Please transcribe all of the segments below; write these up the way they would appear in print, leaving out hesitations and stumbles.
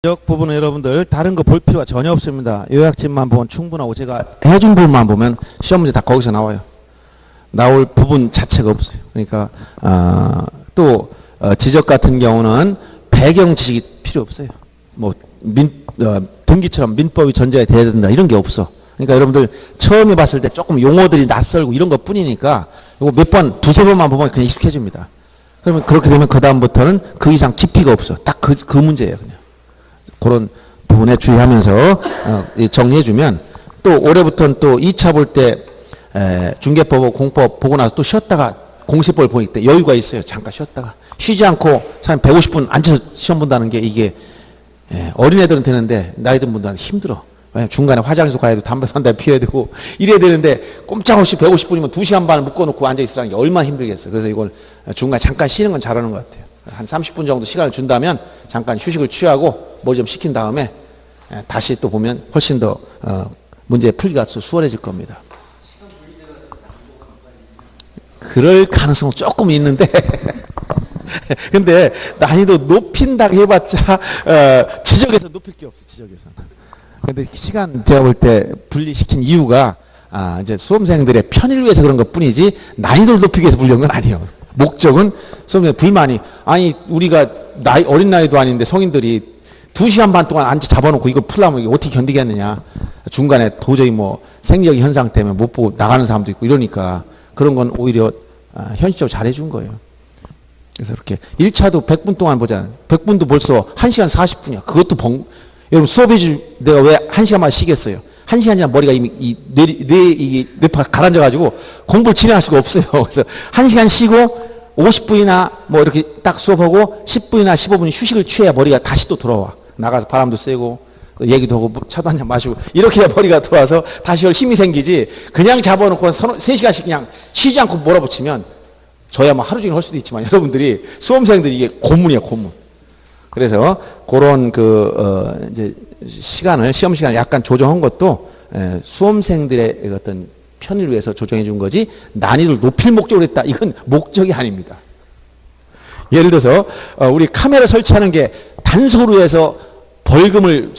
지적 부분은 여러분들 다른 거 볼 필요가 전혀 없습니다. 요약집만 보면 충분하고 제가 해준 부분만 보면 시험 문제 다 거기서 나와요. 나올 부분 자체가 없어요. 그러니까 또 지적 같은 경우는 배경 지식이 필요 없어요. 뭐 등기처럼 민법이 전제가 돼야 된다 이런 게 없어. 그러니까 여러분들 처음에 봤을 때 조금 용어들이 낯설고 이런 것 뿐이니까 이거 몇 번, 두세 번만 보면 그냥 익숙해집니다. 그러면 그렇게 되면 그 다음부터는 그 이상 깊이가 없어. 딱 그 문제예요. 그냥. 그런 부분에 주의하면서 정리해주면 또 올해부터는 또 2차 볼 때 중개법, 공법 보고 나서 또 쉬었다가 공시법을 보니까 여유가 있어요. 잠깐 쉬었다가. 쉬지 않고 사람 150분 앉아서 시험 본다는 게 이게 어린애들은 되는데 나이 든 분들은 힘들어. 왜냐면 중간에 화장실 가야 되고 담배 산다 피해야 되고 이래야 되는데 꼼짝없이 150분이면 2시간 반을 묶어놓고 앉아있으라는 게 얼마나 힘들겠어. 그래서 이걸 중간에 잠깐 쉬는 건 잘하는 것 같아요. 한 30분 정도 시간을 준다면 잠깐 휴식을 취하고 뭐 좀 시킨 다음에 다시 또 보면 훨씬 더 문제 풀기가 수월해질 겁니다. 그럴 가능성은 조금 있는데 근데 난이도 높인다고 해봤자 지적에서 높일 게 없어. 지적에서는. 근데 시간 제가 볼 때 분리시킨 이유가 이제 수험생들의 편의를 위해서 그런 것 뿐이지 난이도를 높이기 위해서 분리한 건 아니에요. 목적은 수험생 불만이 아니 우리가 어린 나이도 아닌데 성인들이 2시간 반 동안 앉아 잡아놓고 이걸 풀려면 이게 어떻게 견디겠느냐. 중간에 도저히 뭐 생리적 현상 때문에 못 보고 나가는 사람도 있고 이러니까 그런 건 오히려 현실적으로 잘해준 거예요. 그래서 이렇게 1차도 100분 동안 보자. 100분도 벌써 1시간 40분이야. 그것도 여러분 수업해 내가 왜 1시간만 쉬겠어요. 1시간 지나 머리가 이미 뇌파가 가라앉아가지고 공부를 진행할 수가 없어요. 그래서 1시간 쉬고 50분이나 뭐 이렇게 딱 수업하고 10분이나 15분이 휴식을 취해야 머리가 다시 또 돌아와. 나가서 바람도 쐬고 얘기도 하고 차도 한잔 마시고 이렇게 해야 머리가 돌아와서 다시 힘이 생기지. 그냥 잡아놓고 3시간씩 그냥 쉬지 않고 몰아붙이면 저야 뭐 하루 종일 할 수도 있지만 여러분들이 수험생들이 이게 고문이야 고문. 그래서 그런 이제 시험 시간을 약간 조정한 것도 수험생들의 어떤 편의를 위해서 조정해 준 거지 난이도를 높일 목적으로 했다. 이건 목적이 아닙니다. 예를 들어서 우리 카메라 설치하는 게 단속으로 해서 벌금을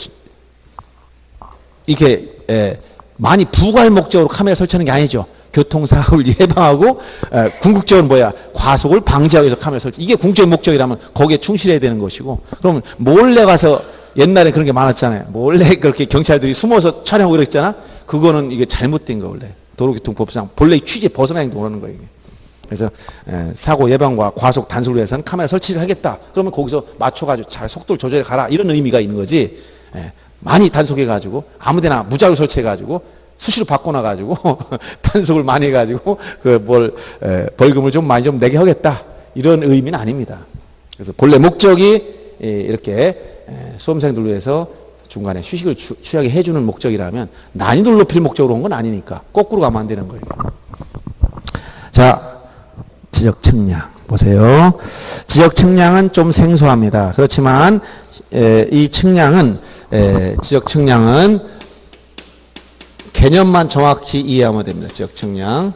이렇게 많이 부과할 목적으로 카메라 설치하는 게 아니죠. 교통사고를 예방하고 궁극적으로 과속을 방지하기 위해서 카메라 설치. 이게 궁극적인 목적이라면 거기에 충실해야 되는 것이고 그러면 몰래 가서 옛날에 그런 게 많았잖아요. 몰래 그렇게 경찰들이 숨어서 촬영하고 그랬잖아. 그거는 이게 잘못된 거 원래. 도로교통법상 본래 취지에 벗어나 행동하는 거예요. 그래서 사고 예방과 과속 단속을 위해서는 카메라 설치를 하겠다. 그러면 거기서 맞춰가지고 잘 속도를 조절해 가라. 이런 의미가 있는 거지. 많이 단속해가지고 아무데나 무작위로 설치해가지고 수시로 바꿔놔가지고 단속을 많이 해가지고 벌금을 좀 많이 좀 내게 하겠다. 이런 의미는 아닙니다. 그래서 본래 목적이 이렇게 수험생들을 위해서 중간에 휴식을 취하게 해주는 목적이라면 난이도를 높일 목적으로 온 건 아니니까 거꾸로 가면 안 되는 거예요. 자, 지적 측량 보세요. 지적 측량은 좀 생소합니다. 그렇지만 이 측량은 지적 측량은 개념만 정확히 이해하면 됩니다. 지적 측량.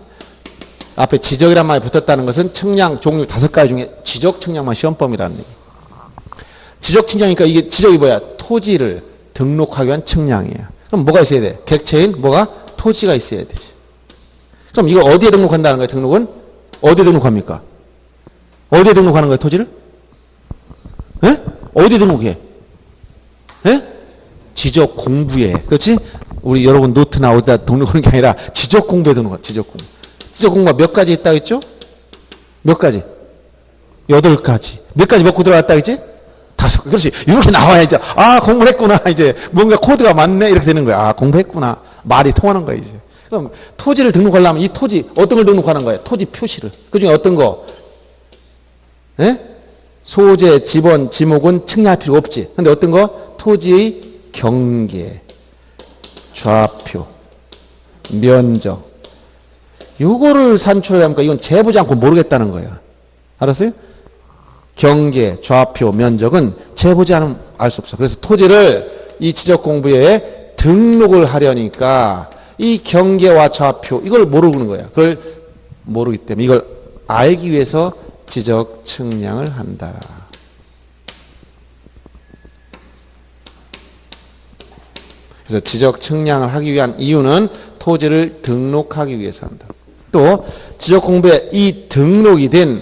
앞에 지적이란 말이 붙었다는 것은 측량 종류 5가지 중에 지적 측량만 시험범위라는 얘기. 지적 측량이니까 이게 지적이 뭐야? 토지를 등록하기 위한 측량이에요. 그럼 뭐가 있어야 돼? 객체인 뭐가? 토지가 있어야 되지. 그럼 이거 어디에 등록한다는 거예요? 등록은? 어디에 등록합니까? 어디에 등록하는 거예요? 토지를? 어디에 등록해? 지적 공부에. 그렇지? 우리 여러분 노트나 어디다 등록하는 게 아니라 지적 공부에 등록하 지적 공부. 지적 공부가 몇 가지 있다고 했죠? 몇 가지? 8가지. 몇 가지 먹고 들어갔다 했지? 5. 그렇지. 이렇게 나와야지. 공부를 했구나. 이제 뭔가 코드가 맞네. 이렇게 되는 거야. 공부했구나. 말이 통하는 거야, 이제. 그럼 토지를 등록하려면 이 토지, 어떤 걸 등록하는 거예요? 토지 표시를. 그 중에 어떤 거? 소재, 지번, 지목은 측량할 필요가 없지. 근데 어떤 거? 토지의 경계, 좌표, 면적. 요거를 산출하려니까 이건 재보지 않고 모르겠다는 거예요. 알았어요? 경계, 좌표, 면적은 재보지 않으면 알 수 없어. 그래서 토지를 이 지적 공부에 등록을 하려니까 이 경계와 좌표 이걸 모르는 거야. 그걸 모르기 때문에 이걸 알기 위해서 지적 측량을 한다. 그래서 지적 측량을 하기 위한 이유는 토지를 등록하기 위해서 한다. 또 지적 공부에 이 등록이 된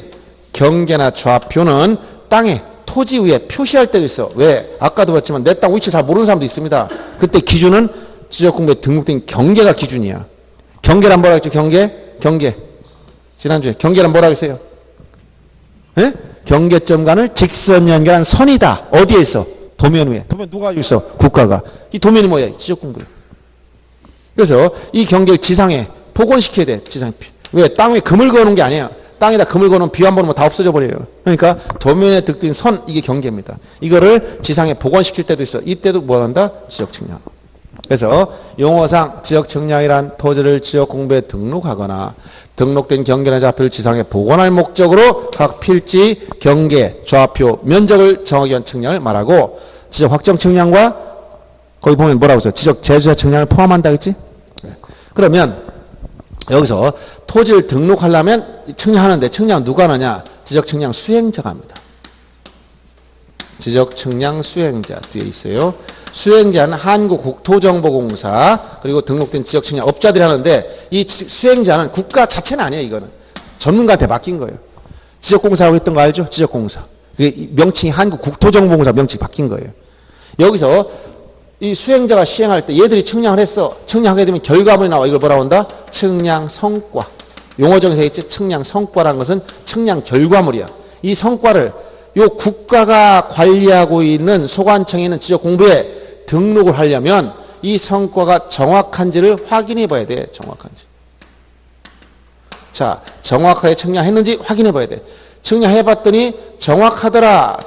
경계나 좌표는 땅에 토지 위에 표시할 때도 있어. 왜? 아까도 봤지만 내 땅 위치 잘 모르는 사람도 있습니다. 그때 기준은 지적 공부에 등록된 경계가 기준이야. 경계란 뭐라 했죠? 경계. 지난주에 경계란 뭐라 했어요? 예? 경계점간을 직선 연결한 선이다. 어디에 있어? 도면 위에. 도면 누가 가지고 있어? 국가가. 이 도면이 뭐야? 지적 공부야. 그래서 이 경계를 지상에 복원시켜야 돼. 지상에. 왜? 땅 위에 금을 그어놓은 게 아니야. 땅에다 금을 그어놓으면 비 한 번 오면 다 없어져 버려요. 그러니까 도면에 득된 선, 이게 경계입니다. 이거를 지상에 복원시킬 때도 있어. 이때도 뭐 한다? 지적 측량. 그래서 용어상 지적 측량이란 토지를 지적 공부에 등록하거나 등록된 경계나 좌표를 지상에 복원할 목적으로 각 필지, 경계, 좌표, 면적을 정하기 위한 측량을 말하고 지적 확정 측량과 거기 보면 뭐라고 써요? 지적 제조자 측량을 포함한다 했지? 그러면 여기서 토지를 등록하려면 측량하는데 측량 누가 하느냐? 지적 측량 수행자가 합니다. 지적 측량 수행자 뒤에 있어요. 수행자는 한국국토정보공사 그리고 등록된 지적 측량 업자들이 하는데 이 수행자는 국가 자체는 아니에요. 이거는 전문가한테 맡긴 거예요. 지적공사라고 했던 거 알죠? 지적공사. 그게 명칭이 한국국토정보공사 명칭이 바뀐 거예요. 여기서 이 수행자가 시행할 때 얘들이 측량을 했어. 측량하게 되면 결과물이 나와. 이걸 뭐라고 한다? 측량 성과. 용어정에서 있지? 측량 성과라는 것은 측량 결과물이야. 이 성과를 요 국가가 관리하고 있는 소관청에 있는 지적 공부에 등록을 하려면 이 성과가 정확한지를 확인해 봐야 돼. 정확한지. 자, 정확하게 측량했는지 확인해 봐야 돼. 측량해 봤더니 정확하더라.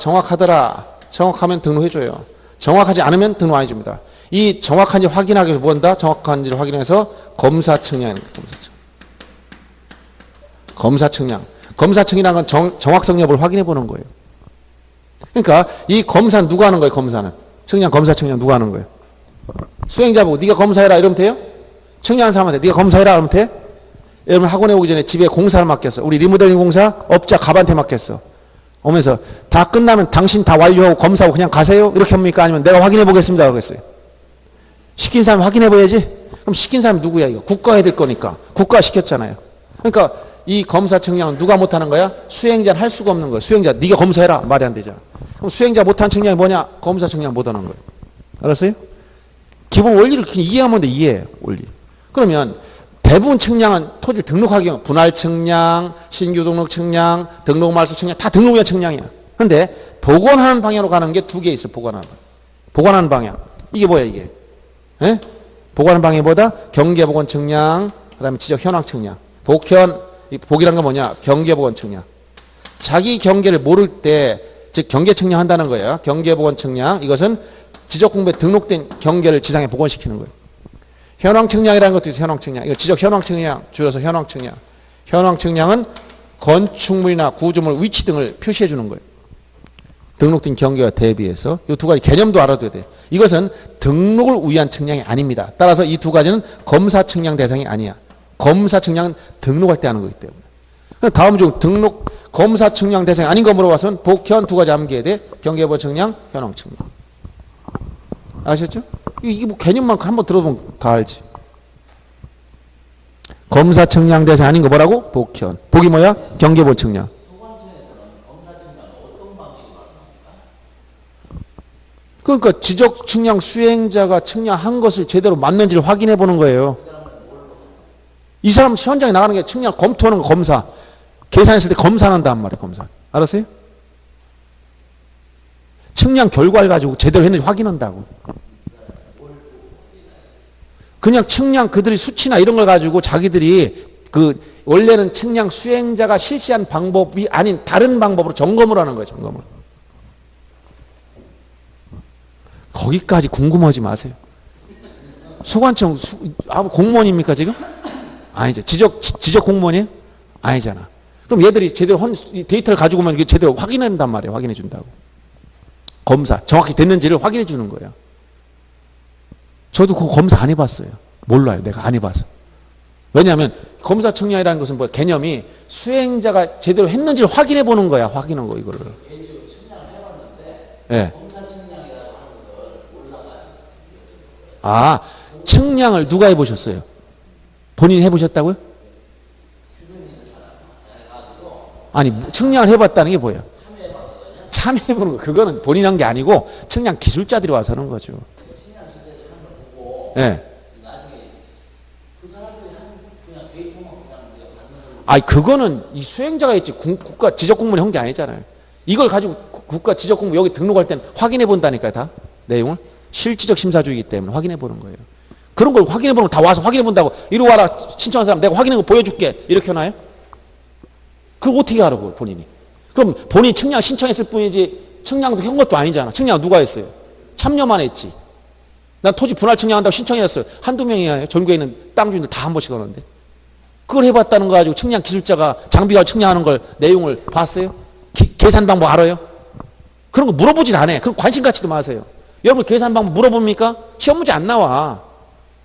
정확하면 등록해줘요. 정확하지 않으면 등록 안 해줍니다. 이 정확한지 확인하기 위해서 뭐 한다? 정확한지를 확인해서 검사 측량입니다. 검사 측량. 검사 측량은 정확성 여부를 확인해 보는 거예요. 그러니까 이 검사는 누가 하는 거예요? 검사는. 측량, 검사 측량 누가 하는 거예요? 수행자 보고 네가 검사해라 이러면 돼요? 측량한 사람한테 네가 검사해라 이러면 돼? 여러분 학원에 오기 전에 집에 공사를 맡겼어. 우리 리모델링 공사 업자 갑한테 맡겼어. 오면서 다 끝나면 당신 다 완료하고 검사하고 그냥 가세요? 이렇게 합니까? 아니면 내가 확인해 보겠습니다. 그랬어요. 시킨 사람 확인해 봐야지. 그럼 시킨 사람이 누구야? 이거 국가가 해야 될 거니까. 국가가 시켰잖아요. 그러니까 이 검사 측량은 누가 못하는 거야? 수행자는 할 수가 없는 거야. 수행자 네가 검사해라. 말이 안 되잖아. 그럼 수행자 못한 측량이 뭐냐? 검사 측량 못하는 거예요. 알았어요? 기본 원리를 그냥 이해하면 돼. 이해 원리. 그러면 대부분 측량은 토지를 등록하기 위한 분할 측량, 신규 등록 측량, 등록 말소 측량 다 등록 위한 측량이야. 근데 복원하는 방향으로 가는 게 두 개 있어. 복원하는 방향. 이게 뭐야 이게? 에? 복원하는 방향이 뭐다? 경계 복원 측량, 그다음에 지적 현황 측량. 복현, 복이란 건 뭐냐? 경계 복원 측량. 자기 경계를 모를 때, 즉 경계 측량 한다는 거예요. 경계 복원 측량. 이것은 지적 공부에 등록된 경계를 지상에 복원시키는 거예요. 현황 측량이라는 것도 있어요. 현황 측량. 이거 지적 현황 측량, 줄여서 현황 측량. 현황 측량은 건축물이나 구조물 위치 등을 표시해 주는 거예요. 등록된 경계와 대비해서 이 두 가지 개념도 알아둬야 돼. 이것은 등록을 위한 측량이 아닙니다. 따라서 이 두 가지는 검사 측량 대상이 아니야. 검사 측량은 등록할 때 하는 거기 때문에. 다음 중 등록 검사 측량 대상이 아닌 거 물어봐서는 복현 두 가지 암기해야 돼. 경계보 측량, 현황 측량. 아셨죠? 이게 뭐 개념만 한번 들어보면 다 알지. 검사 측량 대상 아닌 거 뭐라고? 복현. 복이 뭐야? 경계보 측량. 그러니까 지적 측량 수행자가 측량한 것을 제대로 맞는지를 확인해 보는 거예요. 이 사람 현장에 나가는 게 측량 검토하는 거 검사. 계산했을 때 검사한단 말이에요. 검사. 알았어요? 측량 결과를 가지고 제대로 했는지 확인한다고. 그냥 측량 그들이 수치나 이런 걸 가지고 자기들이 원래는 측량 수행자가 실시한 방법이 아닌 다른 방법으로 점검을 하는 거예요. 점검을. 거기까지 궁금하지 마세요. 소관청 공무원입니까 지금? 아니죠. 지적 공무원이에요? 아니잖아. 그럼 얘들이 제대로 데이터를 가지고 오면 이게 제대로 확인한단 말이에요. 확인해 준다고. 검사 정확히 됐는지를 확인해 주는 거예요. 저도 그거 검사 안 해봤어요. 몰라요. 내가 안 해봐서. 왜냐하면 검사 측량이라는 것은 뭐 개념이 수행자가 제대로 했는지를 확인해 보는 거야. 확인한 거 이거를. 측량을 해봤는데 네. 검사 측량이라고 하는 걸 올라가요. 아, 측량을 누가 해보셨어요? 본인이 해보셨다고요? 아니, 측량을 해봤다는 게 뭐예요? 참여해보는 거. 그거는 본인 한 게 아니고 측량 기술자들이 와서 하는 거죠. 예. 네. 아니, 그거는 이 수행자가 있지, 국가 지적공무원이 한 게 아니잖아요. 이걸 가지고 국가 지적공무원 여기 등록할 때는 확인해 본다니까요, 다. 내용을. 실질적 심사주의이기 때문에 확인해 보는 거예요. 그런 걸 확인해 보는 거 다 와서 확인해 본다고. 이리 와라, 신청한 사람 내가 확인한 거 보여줄게. 이렇게 하나요? 그걸 어떻게 알아, 그걸 본인이. 그럼 본인이 측량 신청했을 뿐이지 측량도 한 것도 아니잖아. 측량 누가 했어요? 참여만 했지. 난 토지 분할 측량한다고 신청했어요. 한두 명이야. 전국에 있는 땅 주인들 다 한 번씩 하는데. 그걸 해봤다는 거 가지고 측량 기술자가 장비가 측량하는 걸 내용을 봤어요? 계산 방법 알아요? 그런 거 물어보질 않아요. 그럼 관심 갖지도 마세요. 여러분 계산 방법 물어봅니까? 시험 문제 안 나와.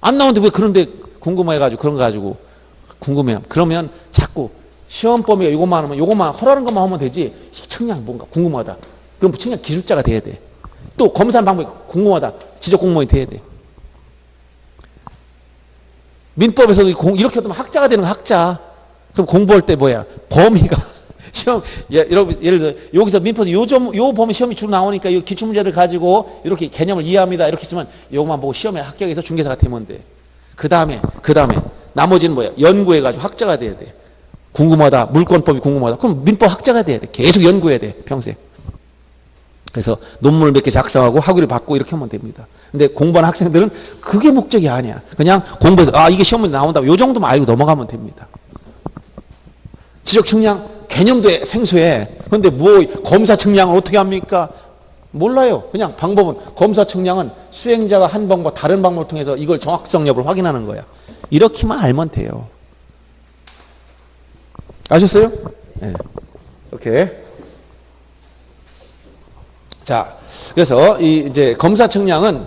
안 나오는데 왜 그런데 궁금해가지고 그런 거 가지고 궁금해요. 그러면 자꾸 시험 범위가 이것만 하면 이것만 허락하는 것만 하면 되지. 측량 뭔가 궁금하다. 그럼 측량 기술자가 돼야 돼. 또 검사 방법이 궁금하다. 지적 공무원이 돼야 돼. 민법에서 이렇게 하면 학자가 되는 거 학자. 그럼 공부할 때 뭐야? 범위가 시험 여러분 예를 들어 여기서 민법에서 요 범위 시험이 주로 나오니까 이 기출 문제를 가지고 이렇게 개념을 이해합니다. 이렇게 쓰면 요것만 보고 시험에 합격해서 중개사가 되면 돼. 그 다음에 나머지는 뭐야? 연구해 가지고 학자가 돼야 돼. 궁금하다. 물권법이 궁금하다. 그럼 민법 학자가 돼야 돼. 계속 연구해야 돼. 평생. 그래서 논문을 몇 개 작성하고 학위를 받고 이렇게 하면 됩니다. 근데 공부하는 학생들은 그게 목적이 아니야. 그냥 공부해서 이게 시험 문제 나온다고 요 정도만 알고 넘어가면 됩니다. 지적 측량 개념도 생소해. 그런데 뭐 검사 측량을 어떻게 합니까? 몰라요. 그냥 방법은 검사 측량은 수행자가 한 방법 다른 방법을 통해서 이걸 정확성 여부를 확인하는 거야. 이렇게만 알면 돼요. 아셨어요? 네. 오케이. 자, 그래서 이제 검사 측량은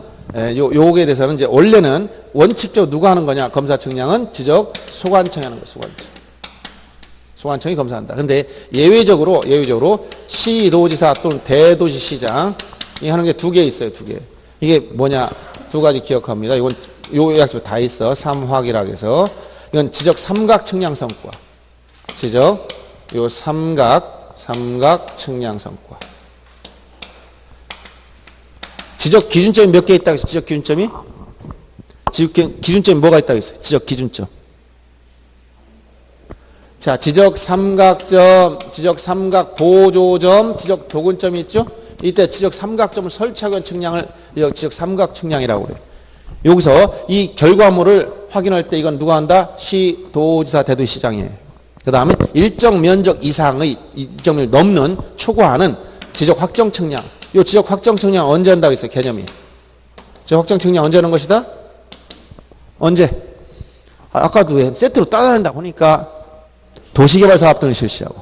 요거에 대해서는 이제 원래는 원칙적으로 누가 하는 거냐? 검사 측량은 지적 소관청이 하는 거예요. 소관청이 검사한다. 근데 예외적으로 시도지사 또는 대도시시장 이 하는 게 두 개 있어요. 두 개. 이게 뭐냐? 두 가지 기억합니다. 이건 요 약속 다 있어. 삼확이라고 해서 이건 지적 삼각 측량 성과. 지적 요 삼각 측량 성과. 지적 기준점이 몇 개 있다고 했어요? 지적 기준점이? 지적 기준점이 뭐가 있다고 했어요? 지적 기준점. 자, 지적 삼각점, 지적 삼각 보조점, 지적 도근점이 있죠? 이때 지적 삼각점을 설치하기 위한 측량을 지적 삼각 측량이라고 그래요. 여기서 이 결과물을 확인할 때 이건 누가 한다? 시도지사 대도시장이에요. 그 다음에 일정 면적 이상의 일정 면적 넘는 초과하는 지적 확정 측량. 이 지적 확정 측량 언제 한다고 했어요? 개념이. 지적 확정 측량 언제 하는 것이다? 언제? 아까도 세트로 따라한다고 하니까 도시개발사업 등을 실시하고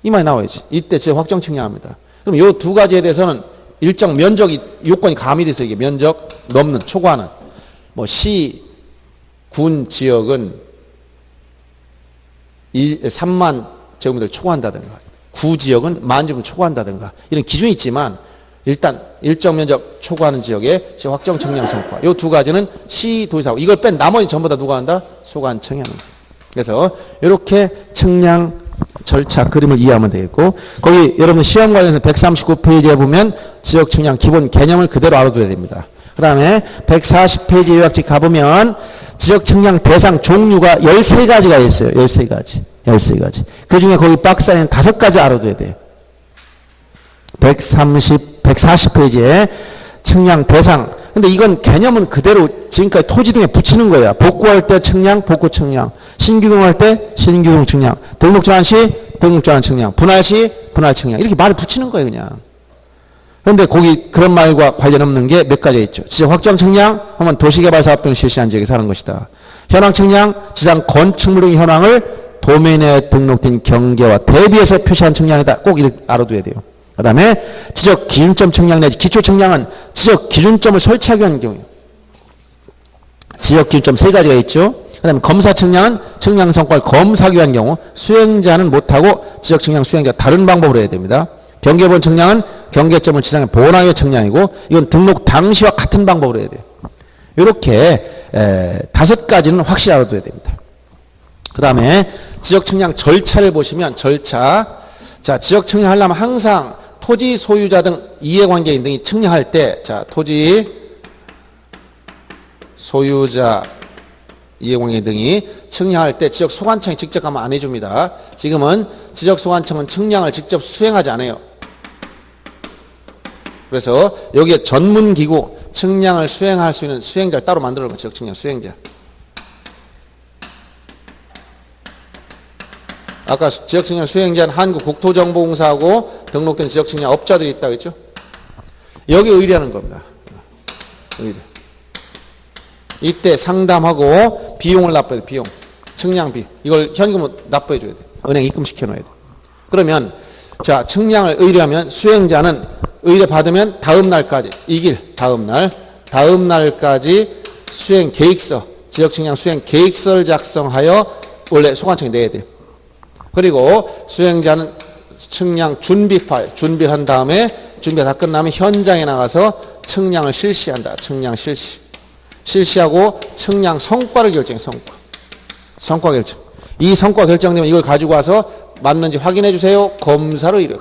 이 말이 나와야지. 이때 지적 확정 측량합니다. 그럼 이 두 가지에 대해서는 일정 면적이 요건이 가미돼 있어요. 이게 면적 넘는 초과하는 뭐 시, 군 지역은 3만 제곱미터를 초과한다든가 구 지역은 10,000 제곱미터를 초과한다든가 이런 기준이 있지만 일단 일정 면적 초과하는 지역의 지적 확정 측량 성과 이 두 가지는 시도지사고 이걸 뺀 나머지 전부 다 누가 한다? 소관청이 하는 거예요. 그래서 이렇게 측량 절차 그림을 이해하면 되겠고 거기 여러분 시험 관련해서 139페이지에 보면 지적 측량 기본 개념을 그대로 알아둬야 됩니다. 그 다음에 140페이지 요약집 가보면 지적 측량 대상 종류가 13가지가 있어요. 13가지. 그 중에 거기 박스 안에는 5가지 알아둬야 돼요. 140페이지에 측량 대상. 근데 이건 개념은 그대로 지금까지 토지 등에 붙이는 거야. 복구할 때 측량, 복구 측량. 신규동할 때 신규동 측량. 등록 전환 시 등록 전환 측량. 분할 시 분할 측량. 이렇게 말을 붙이는 거예요, 그냥. 그런데 거기 그런 말과 관련 없는 게 몇 가지 있죠. 지적 확정 측량 하면 도시개발 사업 등을 실시한 지역에서 하는 것이다. 현황 측량, 지상 건축물 등의 현황을 도면에 등록된 경계와 대비해서 표시한 측량이다. 꼭 이렇게 알아둬야 돼요. 그 다음에 지적 기준점 측량 내지 기초 측량은 지적 기준점을 설치하기 위한 경우예요. 지적 기준점 3가지가 있죠. 그 다음에 검사 측량은 측량 성과를 검사하기 위한 경우 수행자는 못하고 지적 측량 수행자가 다른 방법으로 해야 됩니다. 경계본 측량은 경계점을 지상에 보완하기 위한 측량이고 이건 등록 당시와 같은 방법으로 해야 돼요. 이렇게 5가지는 확실히 알아둬야 됩니다. 그 다음에 지적 측량 절차를 보시면 절차. 자, 지적 측량하려면 항상 토지 소유자 등 이해관계인 등이 측량할 때, 자, 토지 소유자 이해관계인 등이 측량할 때 지적 소관청이 직접 가면 안 해줍니다. 지금은 지적 소관청은 측량을 직접 수행하지 않아요. 그래서 여기에 전문기구 측량을 수행할 수 있는 수행자를 따로 만들어 놓은 지적 측량 수행자. 아까 지적 측량 수행자는 한국국토정보공사하고 등록된 지적 측량 업자들이 있다고 했죠. 여기 의뢰하는 겁니다. 의뢰. 이때 상담하고 비용을 납부해야 돼. 비용. 측량비. 이걸 현금으로 납부해 줘야 돼. 은행 입금시켜 놓아야 돼. 그러면 자, 측량을 의뢰하면 수행자는 의뢰 받으면 다음 날까지 다음 날까지 수행 계획서, 지적 측량 수행 계획서를 작성하여 원래 소관청에 내야 돼요. 그리고 수행자는 측량 준비 파일, 준비를 한 다음에 준비가 다 끝나면 현장에 나가서 측량을 실시한다. 측량 실시. 실시하고 측량 성과를 결정해. 성과 결정. 이 성과 결정되면 이걸 가지고 와서 맞는지 확인해 주세요. 검사를 이래요.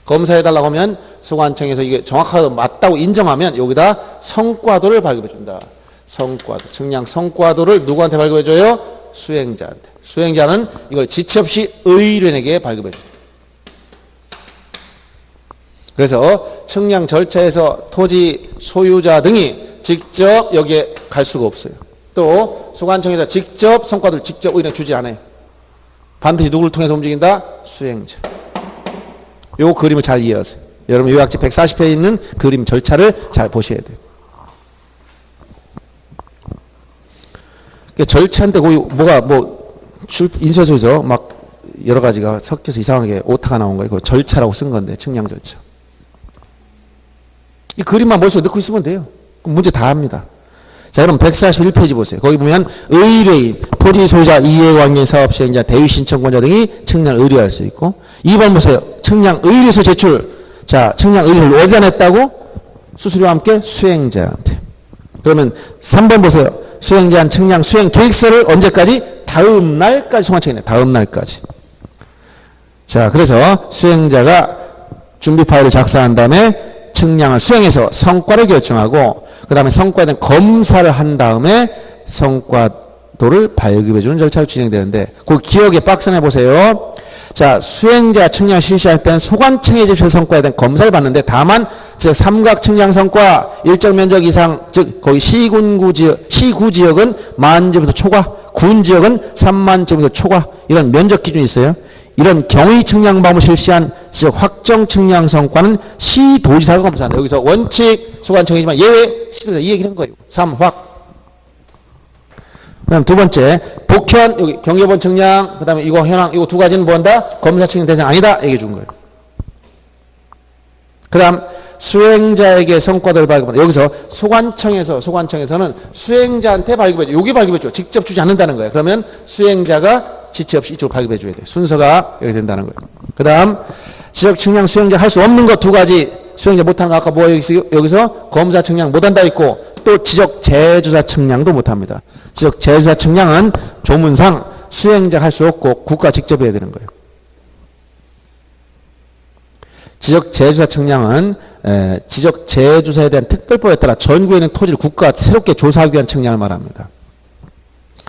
검사해달라고 하면 소관청에서 이게 정확하게 맞다고 인정하면 여기다 성과도를 발급해 준다. 성과도. 측량 성과도를 누구한테 발급해 줘요? 수행자한테. 수행자는 이걸 지체 없이 의뢰인에게 발급해 준다. 그래서 측량 절차에서 토지 소유자 등이 직접 여기에 갈 수가 없어요. 또 소관청에서 직접 성과도를 직접 의뢰 주지 않아요. 반드시 누구를 통해서 움직인다? 수행자. 요 그림을 잘 이해하세요. 여러분 요약지 140페이지에 있는 그림 절차를 잘 보셔야 돼요. 절차인데 거기 뭐가 인쇄소에서 막 여러 가지가 섞여서 이상하게 오타가 나온 거예요. 그거 절차라고 쓴 건데 측량 절차. 이 그림만 머릿속에 넣고 있으면 돼요. 그럼 문제 다 합니다. 자, 그럼 141페이지 보세요. 거기 보면 의뢰인, 토지 소유자, 이해관계 사업 시행자, 대위 신청권자 등이 측량을 의뢰할 수 있고 2번 보세요. 측량 의뢰서 제출. 자, 측량 의뢰를 어디다 냈다고? 수수료와 함께 수행자한테. 그러면 3번 보세요. 수행자한 측량 수행 계획서를 언제까지? 다음 날까지 소관청에 내. 다음 날까지. 자, 그래서 수행자가 준비 파일을 작성한 다음에 측량을 수행해서 성과를 결정하고 그 다음에 성과에 대한 검사를 한 다음에 성과도를 발급해 주는 절차로 진행되는데 그 기억에 박스 내보세요. 자, 수행자 측량 실시할 때는 소관청에 제출 성과에 대한 검사를 받는데 다만 즉 삼각 측량 성과 일정 면적 이상 즉 거기 시구 지역은 10,000지부터 초과, 군 지역은 30,000지부터 초과 이런 면적 기준이 있어요. 이런 경의 측량 방법을 실시한 지역 확정 측량 성과는 시도지사가 검사한다. 여기서 원칙 소관청이지만 예외 시도지사 이 얘기를 한 거예요. 3확. 그 다음 두 번째 복현 여기 경계본 측량 그 다음에 이거 현황 이거 두 가지는 뭐한다? 검사 측량 대상 아니다 얘기해 준 거예요. 그 다음 수행자에게 성과도를 발급한다. 여기서 소관청에서는 수행자한테 발급해 줘. 여기 발급해 줘. 직접 주지 않는다는 거예요. 그러면 수행자가 지체 없이 이쪽으로 발급해 줘야 돼. 순서가 이렇게 된다는 거예요. 그 다음 지적 측량 수행자 할 수 없는 것 두 가지 수행자 못하는 거 아까 뭐 여기서 검사 측량 못한다 있고 또 지적 재조사 측량도 못합니다. 지적 재조사 측량은 조문상 수행자 할 수 없고 국가 직접 해야 되는 거예요. 지적 재조사 측량은 지적 재조사에 대한 특별법에 따라 전국에 있는 토지를 국가가 새롭게 조사하기 위한 측량을 말합니다.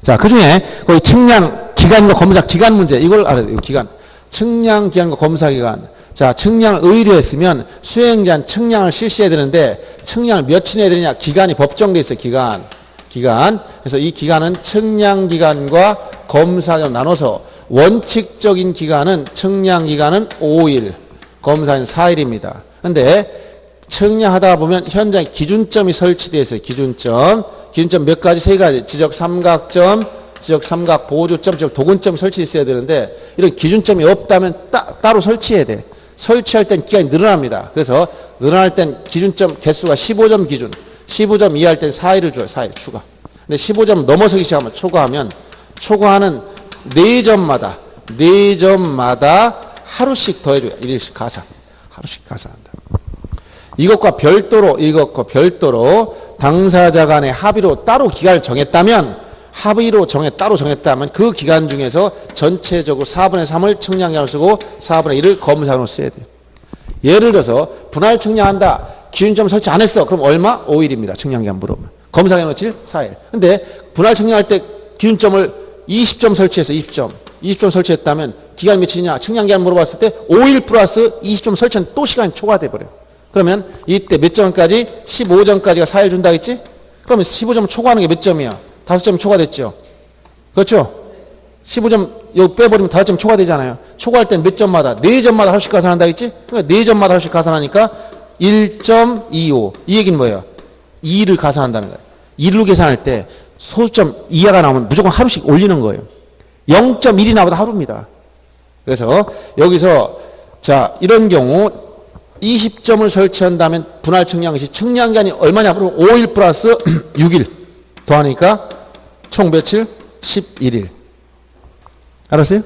자, 그 중에 거기 측량 기간과 검사 기간 문제 이걸 알아야 돼요. 기간. 측량 기간과 검사 기간. 자, 측량을 의뢰했으면 수행자는 측량을 실시해야 되는데 측량을 며칠 해야 되느냐? 기간이 법정돼 있어요. 기간. 그래서 이 기간은 측량 기간과 검사 기간 나눠서 원칙적인 기간은 측량 기간은 5일, 검사는 4일입니다. 근데 측량하다 보면 현장에 기준점이 설치되어 있어요. 기준점 몇 가지? 3가지. 지적 삼각점, 지적 삼각 보조점, 지적 도근점이 설치되어 있어야 되는데 이런 기준점이 없다면 따로 설치해야 돼. 설치할 땐 기간이 늘어납니다. 그래서 늘어날 땐 기준점 개수가 15점 기준. 15점 이하할 땐 4일을 줘요. 4일 추가. 근데 15점 넘어서기 시작하면 초과하는 4점마다 하루씩 더해줘요. 1일씩 가산. 하루씩 가산한다. 이것과 별도로 당사자 간의 합의로 따로 기간을 정했다면, 따로 정했다면 그 기간 중에서 전체적으로 4분의 3을 측량기간으로 쓰고 4분의 1을 검사기간으로 써야 돼요. 예를 들어서 분할 측량한다. 기준점 설치 안 했어. 그럼 얼마? 5일입니다. 측량기간 물어보면. 검사기간 며칠? 4일. 근데 분할 측량할 때 기준점을 20점 설치해서 20점 설치했다면 기간이 며칠이냐? 측량기간 물어봤을 때 5일 플러스 20점 설치하면 또 시간이 초과돼 버려요. 그러면 이때 몇 점까지? 15점까지가 4일 준다 했지? 그러면 15점 초과하는 게 몇 점이야? 5점이 초과됐죠? 그렇죠? 15점 여기 빼버리면 5점 초과되잖아요. 초과할 때는 몇 점마다? 4점마다 하루씩 가산한다 했지? 그러니까 4점마다 하루씩 가산하니까 1.25. 이 얘기는 뭐예요? 2를 가산한다는 거예요. 2로 계산할 때 소수점 이하가 나오면 무조건 하루씩 올리는 거예요. 0.1이 나보다 하루입니다. 그래서 여기서 자 이런 경우 20점을 설치한다면 분할 측량 시 측량기간이 얼마냐? 그러면 5일 플러스 6일 더하니까 총 며칠? 11일. 알았어요?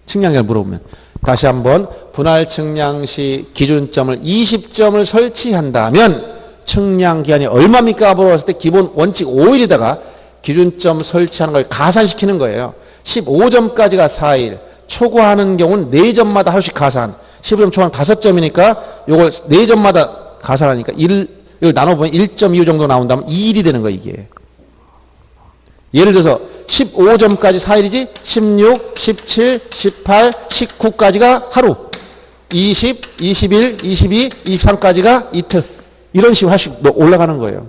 측량기간을 물어보면. 다시 한번 분할 측량 시 기준점을 20점을 설치한다면 측량기간이 얼마입니까? 물어봤을 때 기본 원칙 5일에다가 기준점 설치하는 걸 가산시키는 거예요. 15점까지가 4일. 초과하는 경우는 4점마다 하루씩 가산. 15점 초과는 5점이니까 요걸 4점마다 가산하니까 1을 나눠보면 1.25 정도 나온다면 2일이 되는 거예요, 이게. 예를 들어서 15점까지 4일이지 16, 17, 18, 19까지가 하루. 20, 21, 22, 23까지가 이틀. 이런 식으로 하나씩 올라가는 거예요.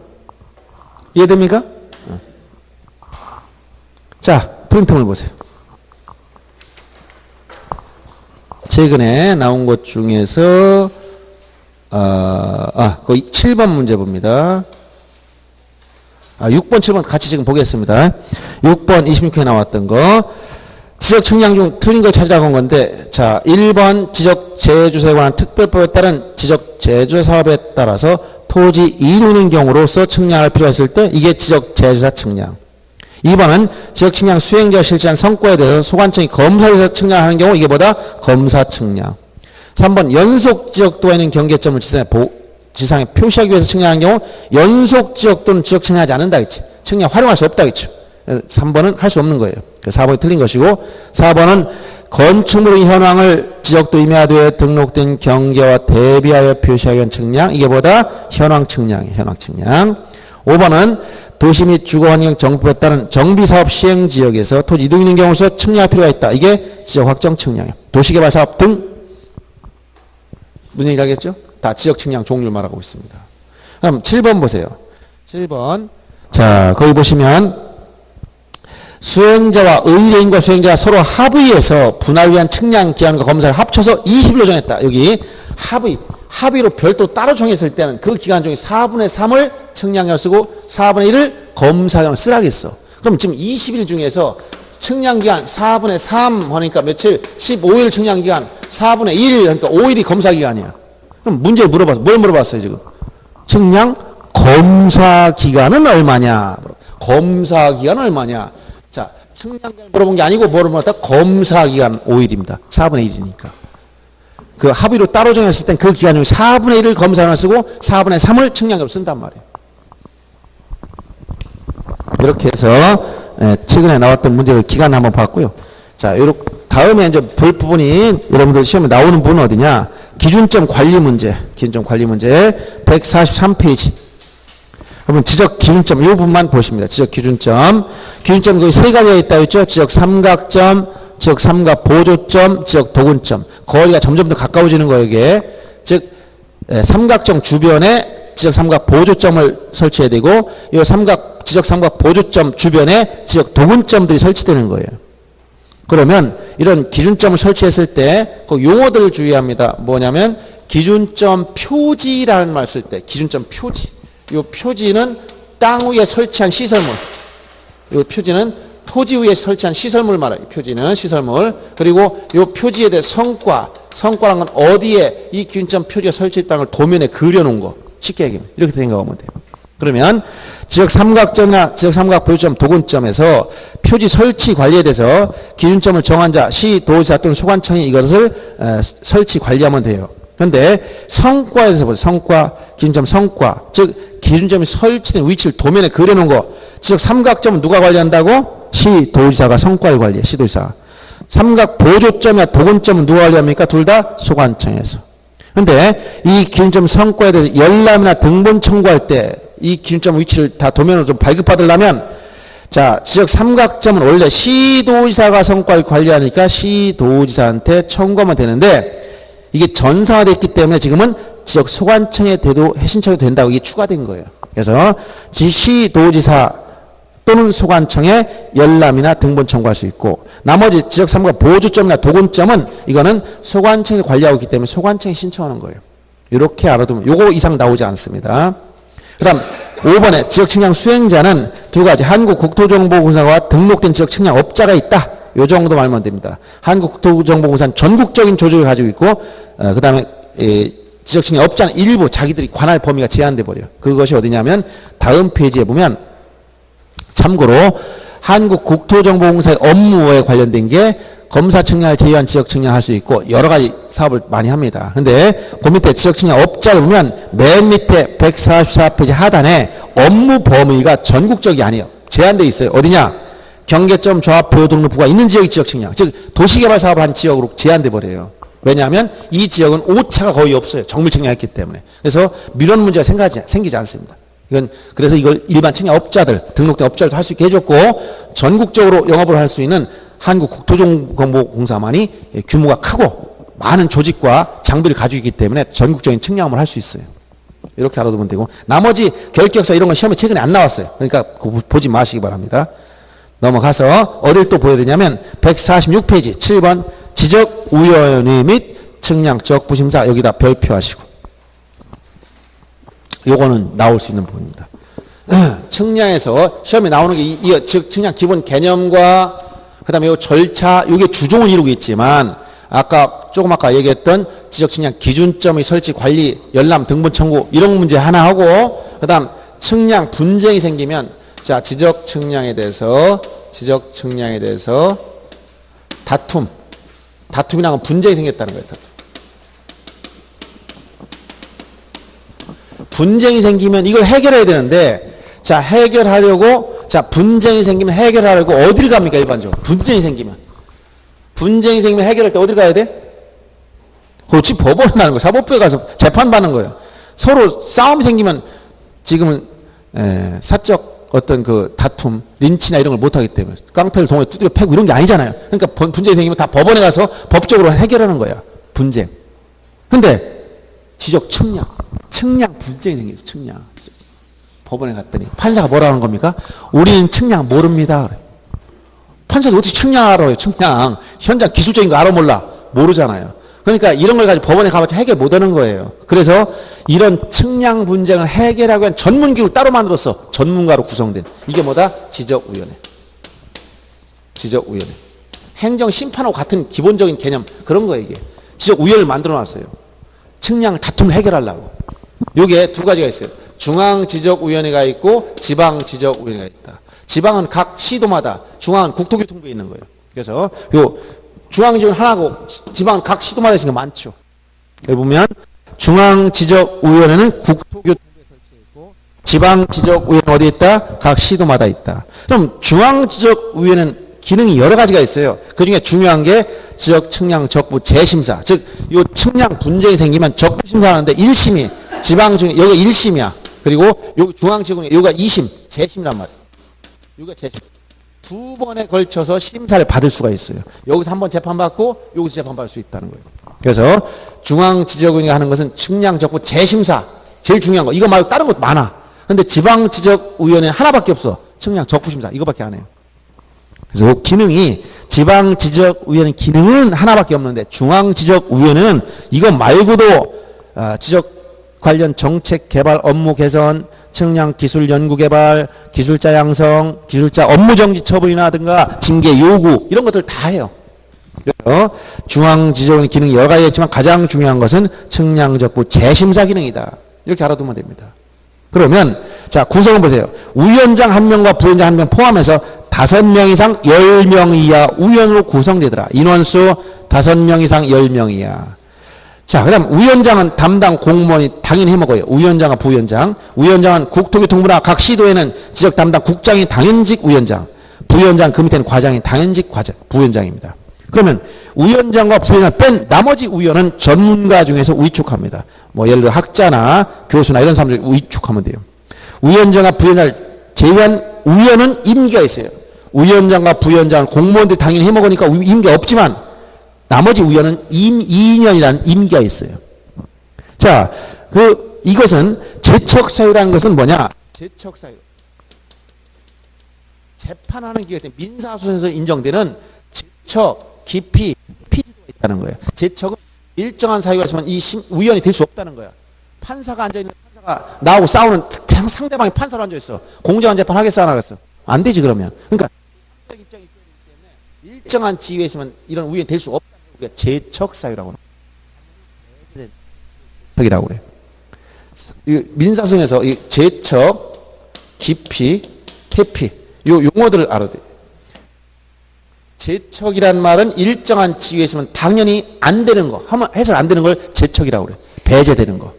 이해됩니까? 자, 프린트물 보세요. 최근에 나온 것 중에서 거기 7번 문제 봅니다. 6번, 7번 같이 지금 보겠습니다. 6번 26회에 나왔던 거. 지적 측량 중 틀린 걸 찾으라고 한 건데, 자, 1번 지적 제조사에 관한 특별법에 따른 지적 제조사 사업에 따라서 토지 이동인 경우로서 측량할 필요가 있을 때 이게 지적 제조사 측량. 2번은 지적 측량 수행자가 실시한 성과에 대해서 소관청이 검사해서 측량하는 경우 이게 뭐다? 검사 측량. 3번 연속 지적도가 있는 경계점을 지상에 표시하기 위해서 측량하는 경우 연속 지적도는 지적 측량하지 않는다 했지. 측량 활용할 수 없다 했죠. 3번은 할 수 없는 거예요. 4번이 틀린 것이고 4번은 건축물의 현황을 지적도 임야도에 등록된 경계와 대비하여 표시하기 위한 측량. 이게 뭐다? 현황 측량이에요. 현황 측량. 5번은 도시 및 주거환경 정비에 따른 정비사업 시행지역에서 토지 이동이 있는 경우서 측량할 필요가 있다. 이게 지적 확정 측량이에요. 도시개발사업 등 무슨 얘기 알겠죠? 다 지적 측량 종류를 말하고 있습니다. 그럼 7번 보세요. 7번. 자, 거기 보시면 수행자와 의뢰인과 수행자가 서로 합의해서 분할 위한 측량 기한과 검사를 합쳐서 20일로 정했다. 여기 합의로 별도 따로 정했을 때는 그 기간 중에 4분의 3을 측량기간으로 쓰고 4분의 1을 검사기간으로 쓰라겠어. 그럼 지금 20일 중에서 측량기간 4분의 3 하니까 며칠? 15일 측량기간 4분의 1 하니까 5일이 검사기간이야. 그럼 문제를 물어봤어. 뭘 물어봤어요 지금? 측량 검사기간은 얼마냐? 검사기간은 얼마냐? 자, 측량기간 물어본 게 아니고 뭐를 물어봤다? 검사기간 5일입니다. 4분의 1이니까. 그 합의로 따로 정했을 땐 그 기간 중에 4분의 1을 검사기간으로 쓰고 4분의 3을 측량기간으로 쓴단 말이에요. 이렇게 해서 최근에 나왔던 문제를 기간 한번 봤고요. 자, 다음에 이제 볼 부분이 여러분들 시험에 나오는 부분은 어디냐? 기준점 관리 문제. 기준점 관리 문제 143페이지. 그러면 지적 기준점 이 부분만 보십니다. 지적 기준점. 기준점 거기 세 가지가 있다고 했죠. 지적 삼각점, 지적 삼각 보조점, 지적 도근점. 거리가 점점 더 가까워지는 거예요, 이게. 즉, 삼각점 주변에 지적 삼각 보조점을 설치해야 되고, 이 지적 삼각 보조점 주변에 지적 도근점들이 설치되는 거예요. 그러면 이런 기준점을 설치했을 때 그 용어들을 주의합니다. 뭐냐면 기준점 표지라는 말 쓸 때 기준점 표지. 이 표지는 땅 위에 설치한 시설물. 이 표지는 토지 위에 설치한 시설물 말이에요. 표지는 시설물. 그리고 이 표지에 대해 성과란 건 어디에 이 기준점 표지가 설치했다는 걸 도면에 그려놓은 거. 쉽게 얘기하면 이렇게 생각하면 돼요. 그러면 지적 삼각점이나 지적 삼각 보조점 도근점에서 표지 설치 관리에 대해서 기준점을 정한 자, 시, 도지사 또는 소관청이 이것을 설치 관리하면 돼요. 그런데 성과에서 보세요. 성과, 기준점 성과. 즉 기준점이 설치된 위치를 도면에 그려놓은 거. 즉 삼각점은 누가 관리한다고? 시도지사가 성과를 관리해. 시도지사. 삼각 보조점이나 도근점은 누가 관리합니까? 둘 다 소관청에서. 근데 이 기준점 성과에 대해서 열람이나 등본 청구할 때 이 기준점 위치를 다 도면으로 좀 발급받으려면 자, 지적 삼각점은 원래 시도지사가 성과를 관리하니까 시도지사한테 청구하면 되는데 이게 전사화됐기 때문에 지금은 지적 소관청에 대도 해신청이 된다고 이게 추가된 거예요. 그래서 시도지사 또는 소관청에 열람이나 등본 청구할 수 있고 나머지 지적 삼각 보조점이나 도근점은 이거는 소관청이 관리하고 있기 때문에 소관청에 신청하는 거예요. 이렇게 알아두면 요거 이상 나오지 않습니다. 그 다음 5번에 지적측량 수행자는 두 가지 한국국토정보공사와 등록된 지적측량업자가 있다. 요 정도 말면 됩니다. 한국국토정보공사는 전국적인 조직을 가지고 있고 그 다음에 지적측량업자는 일부 자기들이 관할 범위가 제한돼 버려요. 그것이 어디냐면 다음 페이지에 보면 참고로 한국국토정보공사의 업무에 관련된 게 검사 측량을 제외한 지적 측량할 수 있고 여러 가지 사업을 많이 합니다. 근데 그 밑에 지적 측량 업자를 보면 맨 밑에 144페이지 하단에 업무 범위가 전국적이 아니에요. 제한되어 있어요. 어디냐? 경계점 조합 보유 등록부가 있는 지역이 지적 측량. 즉 도시개발 사업을 한 지역으로 제한돼 버려요. 왜냐하면 이 지역은 오차가 거의 없어요. 정밀 측량했기 때문에. 그래서 밀원 문제가 생기지 않습니다. 이건 그래서 이걸 일반 측량 업자들, 등록된 업자들도 할 수 있게 해줬고 전국적으로 영업을 할 수 있는 한국국토정보공사만이 규모가 크고 많은 조직과 장비를 가지고 있기 때문에 전국적인 측량을 할 수 있어요. 이렇게 알아두면 되고 나머지 결격서 이런 건 시험에 최근에 안 나왔어요. 그러니까 보지 마시기 바랍니다. 넘어가서 어딜 또 보여야 되냐면 146페이지 7번 지적우연의 및 측량적 부심사 여기다 별표하시고 요거는 나올 수 있는 부분입니다. 측량에서 시험에 나오는 게 이 측량 기본 개념과 그 다음에 요 절차, 요게 주종을 이루고 있지만, 조금 아까 얘기했던 지적 측량 기준점의 설치, 관리, 열람, 등본 청구, 이런 문제 하나 하고, 그 다음 측량 분쟁이 생기면, 자, 지적 측량에 대해서 다툼이라는 건 분쟁이 생겼다는 거예요, 다툼. 분쟁이 생기면 이걸 해결해야 되는데, 자, 분쟁이 생기면 해결하려고 어딜 갑니까, 일반적으로? 분쟁이 생기면 해결할 때 어딜 가야 돼? 그렇지, 법원에 가는 거예요. 사법부에 가서 재판받는 거예요. 서로 싸움이 생기면 지금은, 사적 어떤 그 다툼, 린치나 이런 걸 못하기 때문에 깡패를 동호회 두드려 패고 이런 게 아니잖아요. 그러니까 분쟁이 생기면 다 법원에 가서 법적으로 해결하는 거야. 분쟁. 근데 지적 측량 분쟁이 생겼어, 측량. 법원에 갔더니 판사가 뭐라는 겁니까? 우리는 측량 모릅니다. 판사도 어떻게 측량 알아요? 측량. 현장 기술적인 거 알아 몰라? 모르잖아요. 그러니까 이런 걸 가지고 법원에 가봤자 해결 못하는 거예요. 그래서 이런 측량 분쟁을 해결하기 위한 전문기구를 따로 만들었어. 전문가로 구성된. 이게 뭐다? 지적위원회. 행정심판하고 같은 기본적인 개념 그런 거예요 이게. 지적위원회를 만들어놨어요. 측량 다툼을 해결하려고. 요게 두 가지가 있어요. 중앙지적위원회가 있고 지방지적위원회가 있다. 지방은 각 시도마다, 중앙은 국토교통부에 있는 거예요. 그래서 요 중앙지역은 하나고 지방은 각 시도마다 있으니까 많죠. 여기 보면 중앙지적위원회는 국토교통부에 설치해 있고 지방지적위원회는 어디에 있다? 각 시도마다 있다. 그럼 중앙지적위원회는 기능이 여러 가지가 있어요. 그중에 중요한 게 지적 측량 적부 재심사. 즉, 요 측량 분쟁이 생기면 적부심사 하는데 1심이 지방 중에 여기가 1심이야. 그리고 여기 중앙지구는 여기가 2심, 재심이란 말이에요. 여기가 재심. 두 번에 걸쳐서 심사를 받을 수가 있어요. 여기서 한 번 재판받고 여기서 재판받을 수 있다는 거예요. 그래서 중앙지적위원회가 하는 것은 측량 적부 재심사. 제일 중요한 거. 이거 말고 다른 것도 많아. 근데 지방지적위원회는 하나밖에 없어. 측량 적부심사. 이거밖에 안 해요. 그래서 그 기능이 지방지적위원회 기능은 하나밖에 없는데 중앙지적위원회는 이거 말고도 지적 관련 정책 개발 업무 개선, 측량 기술 연구 개발, 기술자 양성, 기술자 업무 정지 처분이라든가 징계 요구 이런 것들 다 해요. 그래서 중앙지적위원회 기능이 여러 가지 있지만 가장 중요한 것은 측량적부 재심사 기능이다. 이렇게 알아두면 됩니다. 그러면 자 구성을 보세요. 위원장 1명과 부위원장 1명 포함해서 5명 이상 10명 이하 위원으로 구성되더라. 인원수 5명 이상 10명 이하. 자, 그 다음 위원장은 담당 공무원이 당연히 해먹어요. 위원장과 부위원장. 위원장은 국토교통부나 각 시도에는 지적 담당 국장이 당연직 위원장. 부위원장 그 밑에는 과장이 당연직 부위원장입니다. 그러면 위원장과 부위원장을 뺀 나머지 위원은 전문가 중에서 위촉합니다. 뭐 예를 들어 학자나 교수나 이런 사람들 위촉하면 돼요. 위원장과 부위원장을 제외한 위원은 임기가 있어요. 위원장과 부위원장은 공무원들이 당연히 해먹으니까 임기가 없지만 나머지 위원은 2년이라는 임기가 있어요. 자, 이것은 제척사유라는 것은 뭐냐? 제척사유. 재판하는 기회 때 민사소송에서 인정되는 제척, 기피, 피지도가 있다는 거예요. 제척은 일정한 사유가 있으면 이 위원이 될 수 없다는 거야. 판사가 앉아있는 판사가 나하고 싸우는 상대방이 판사로 앉아있어. 공정한 재판 하겠어 안 하겠어? 안 되지 그러면. 그러니까 입장이 있어야 되기 때문에 일정한 지위에 있으면 이런 위원이 될 수 없다. 우리가 제척사유라고 합니다. 제척이라고 그래. 민사소송에서 이 제척, 기피, 회피 요 용어들을 알아야 돼. 제척이란 말은 일정한 지위에 있으면 당연히 안 되는 거, 해서 안 되는 걸 제척이라고 그래. 배제되는 거.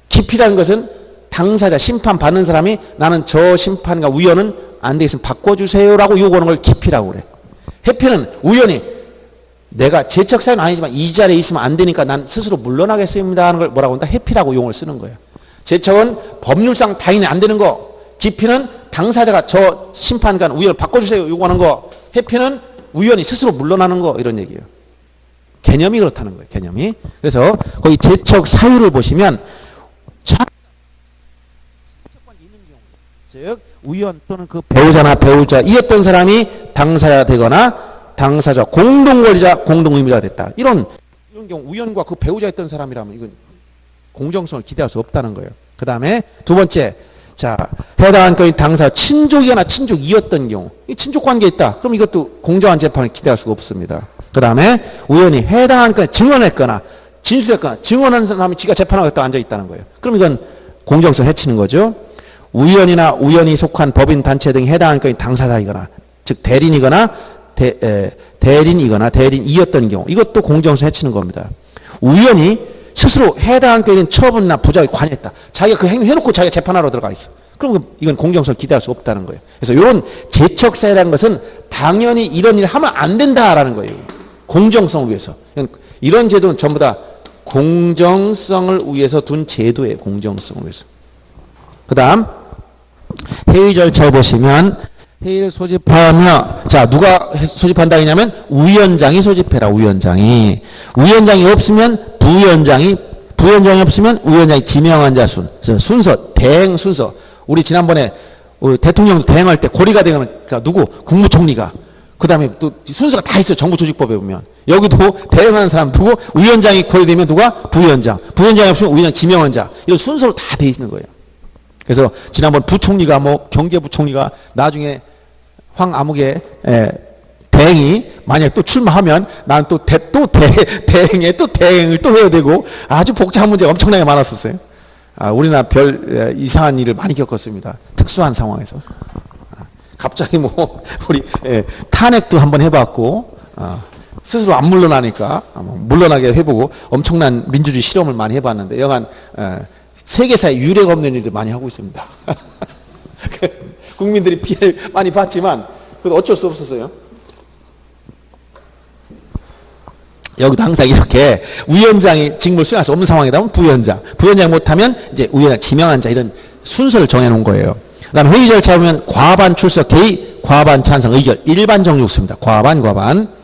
기피라는 것은 당사자, 심판 받는 사람이 나는 저 심판과 위원은 안 돼 있으면 바꿔주세요라고 요구하는 걸 기피라고 그래. 회피는 위원이 내가 제척사유는 아니지만 이 자리에 있으면 안 되니까 난 스스로 물러나겠습니다 하는 걸 뭐라고 한다? 회피라고 용어를 쓰는 거예요. 제척은 법률상 당연히 안 되는 거. 기피는 당사자가 저 심판관 위원을 바꿔주세요 요구하는 거. 회피는 위원이 스스로 물러나는 거 이런 얘기예요. 개념이 그렇다는 거예요. 개념이. 그래서 거기 제척 사유를 보시면 즉 위원 또는 그 배우자나 배우자이었던 사람이 당사자가 되거나 당사자 공동권리자 공동의무자가 됐다. 이런 경우 위원과 그 배우자였던 사람이라면 이건 공정성을 기대할 수 없다는 거예요. 그 다음에 두 번째, 자 해당한 건이 당사자 친족이거나 친족이었던 경우, 이 친족관계에 있다. 그럼 이것도 공정한 재판을 기대할 수가 없습니다. 그 다음에 위원이 해당한 건에 증언했거나 진술했거나 증언한 사람이 지가 재판하고 앉아 있다는 거예요. 그럼 이건 공정성 해치는 거죠. 위원이나 위원이 속한 법인 단체 등이 해당한 건이 당사자이거나 즉 대리인이거나 대리인이었던 경우 이것도 공정성 해치는 겁니다. 위원이 스스로 해당한 건인 처분이나 부작에 관여했다. 자기가 그 행위 해놓고 자기가 재판하러 들어가 있어. 그럼 이건 공정성을 기대할 수 없다는 거예요. 그래서 이런 제척사유라는 것은 당연히 이런 일을 하면 안 된다라는 거예요. 공정성을 위해서. 이런 제도는 전부 다 공정성을 위해서 둔 제도예요. 공정성을 위해서. 그 다음 회의 절차를 보시면 회의를 소집하며 자 누가 소집한다 했냐면 위원장이 소집해라. 위원장이 없으면 부위원장이 없으면 위원장이 지명한 자 순서 대행 순서. 우리 지난번에 우리 대통령 대행할 때 고리가 되면 누구 국무총리가 그 다음에 또 순서가 다 있어요. 정부조직법에 보면 여기도 대행하는 사람 누구 위원장이 고리되면 누가 부위원장이 없으면 위원장 지명한 자 이런 순서로 다 돼 있는 거예요. 그래서 지난번 부총리가 경제부총리가 나중에 황아무개 대행이 만약 또 출마하면 나는 또 대행을 또 해야 되고 아주 복잡한 문제가 엄청나게 많았었어요. 우리나라 별 이상한 일을 많이 겪었습니다. 특수한 상황에서. 갑자기 우리 탄핵도 한번 해봤고 스스로 안 물러나니까 물러나게 해보고 엄청난 민주주의 실험을 많이 해봤는데 여간 세계사에 유례가 없는 일들 많이 하고 있습니다. 국민들이 피해를 많이 봤지만 그래도 어쩔 수 없었어요. 여기도 항상 이렇게 위원장이 직무를 수행할 수 없는 상황이다 보면 부위원장 못하면 이제 위원장 지명한 자 이런 순서를 정해놓은 거예요. 그 다음 회의 절차 보면 과반 출석 개의, 과반 찬성 의결, 일반 정육수입니다. 과반.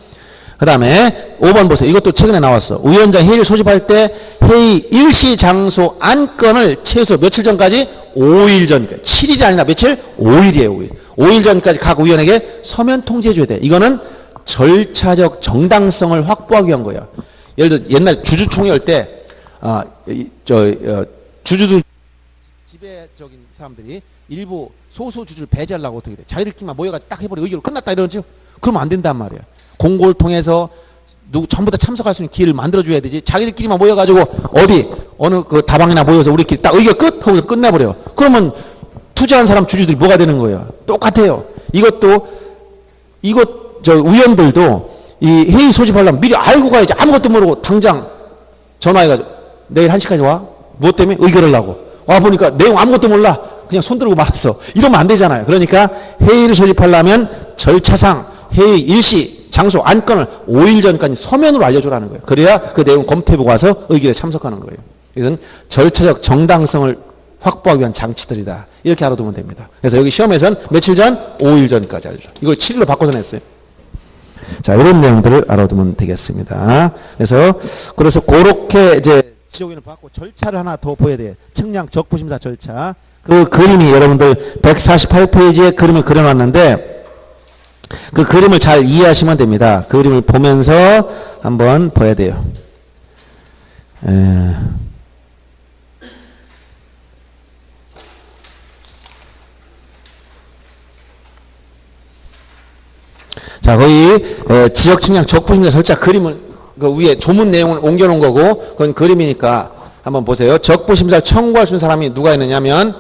그 다음에 5번 보세요. 이것도 최근에 나왔어. 위원장 회의를 소집할 때 회의 일시 장소 안건을 최소 며칠 전까지 5일 전까지 7일이 아니라 며칠? 5일이에요. 5일 전까지 각 위원에게 서면 통지해 줘야 돼. 이거는 절차적 정당성을 확보하기 위한 거예요. 예를 들어 옛날 주주총회 할 때 주주들 지배적인 사람들이 일부 소수 주주를 배제하려고 어떻게 돼? 자기들끼리만 모여가지고 딱 해버려 의결로 끝났다 이러죠. 그러면 안 된단 말이야. 공고를 통해서 전부 다 참석할 수 있는 기회를 만들어줘야 되지. 자기들끼리만 모여가지고 어느 그 다방이나 모여서 우리끼리 딱 의결 끝 하고 끝내버려. 그러면 투자한 사람 주주들이 뭐가 되는 거예요? 똑같아요. 위원들도 이 회의 소집하려면 미리 알고 가야지. 아무것도 모르고 당장 전화해가지고 내일 1시까지 와? 뭐 때문에? 의결을 하고. 와보니까 내용 아무것도 몰라. 그냥 손 들고 말았어. 이러면 안 되잖아요. 그러니까 회의를 소집하려면 절차상 회의 일시, 장소, 안건을 5일 전까지 서면으로 알려주라는 거예요. 그래야 그 내용 검토해보고 와서 의결에 참석하는 거예요. 이것은 절차적 정당성을 확보하기 위한 장치들이다. 이렇게 알아두면 됩니다. 그래서 여기 시험에서는 며칠 전? 5일 전까지 알려줘. 이걸 7일로 바꿔서 냈어요. 자, 이런 내용들을 알아두면 되겠습니다. 그래서 그렇게 이제 지적인을 받고 절차를 하나 더 보여야 돼요. 측량 적부심사 절차. 그 그림이 여러분들 148페이지에 그림을 그려놨는데 그 그림을 잘 이해하시면 됩니다. 그 그림을 보면서 한번 봐야 돼요. 자, 거기 지역 측량 적부심사 절차 그림을 그 위에 조문 내용을 옮겨놓은 거고 그건 그림이니까 한번 보세요. 적부심사를 청구할 수 있는 사람이 누가 있느냐면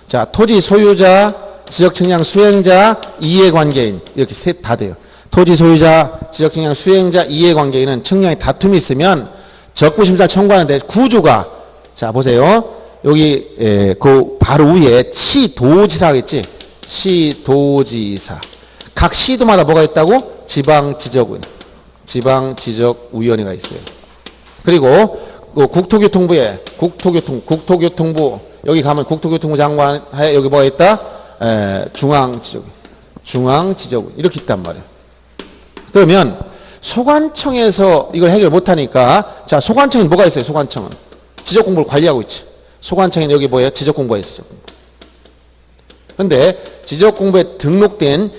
자, 토지 소유자, 지역 측량 수행자, 이해관계인 이렇게 셋 다 돼요. 토지 소유자, 지역 측량 수행자, 이해관계인은 측량에 다툼이 있으면 적부심사를 청구하는데 구조가 자 보세요. 여기 그 바로 위에 시도지사 하겠지. 시도지사. 각 시도마다 뭐가 있다고? 지방지적위원. 지방지적위원회가 있어요. 그리고 국토교통부에 국토교통부 여기 가면 국토교통부 장관 하에 여기 뭐가 있다? 중앙지적위원 이렇게 있단 말이에요. 그러면 소관청에서 이걸 해결 못하니까 자 소관청은 뭐가 있어요? 소관청은 지적공부를 관리하고 있지. 소관청에는 여기 뭐예요? 지적공부가 있어요. 그런데 지적공부에 등록된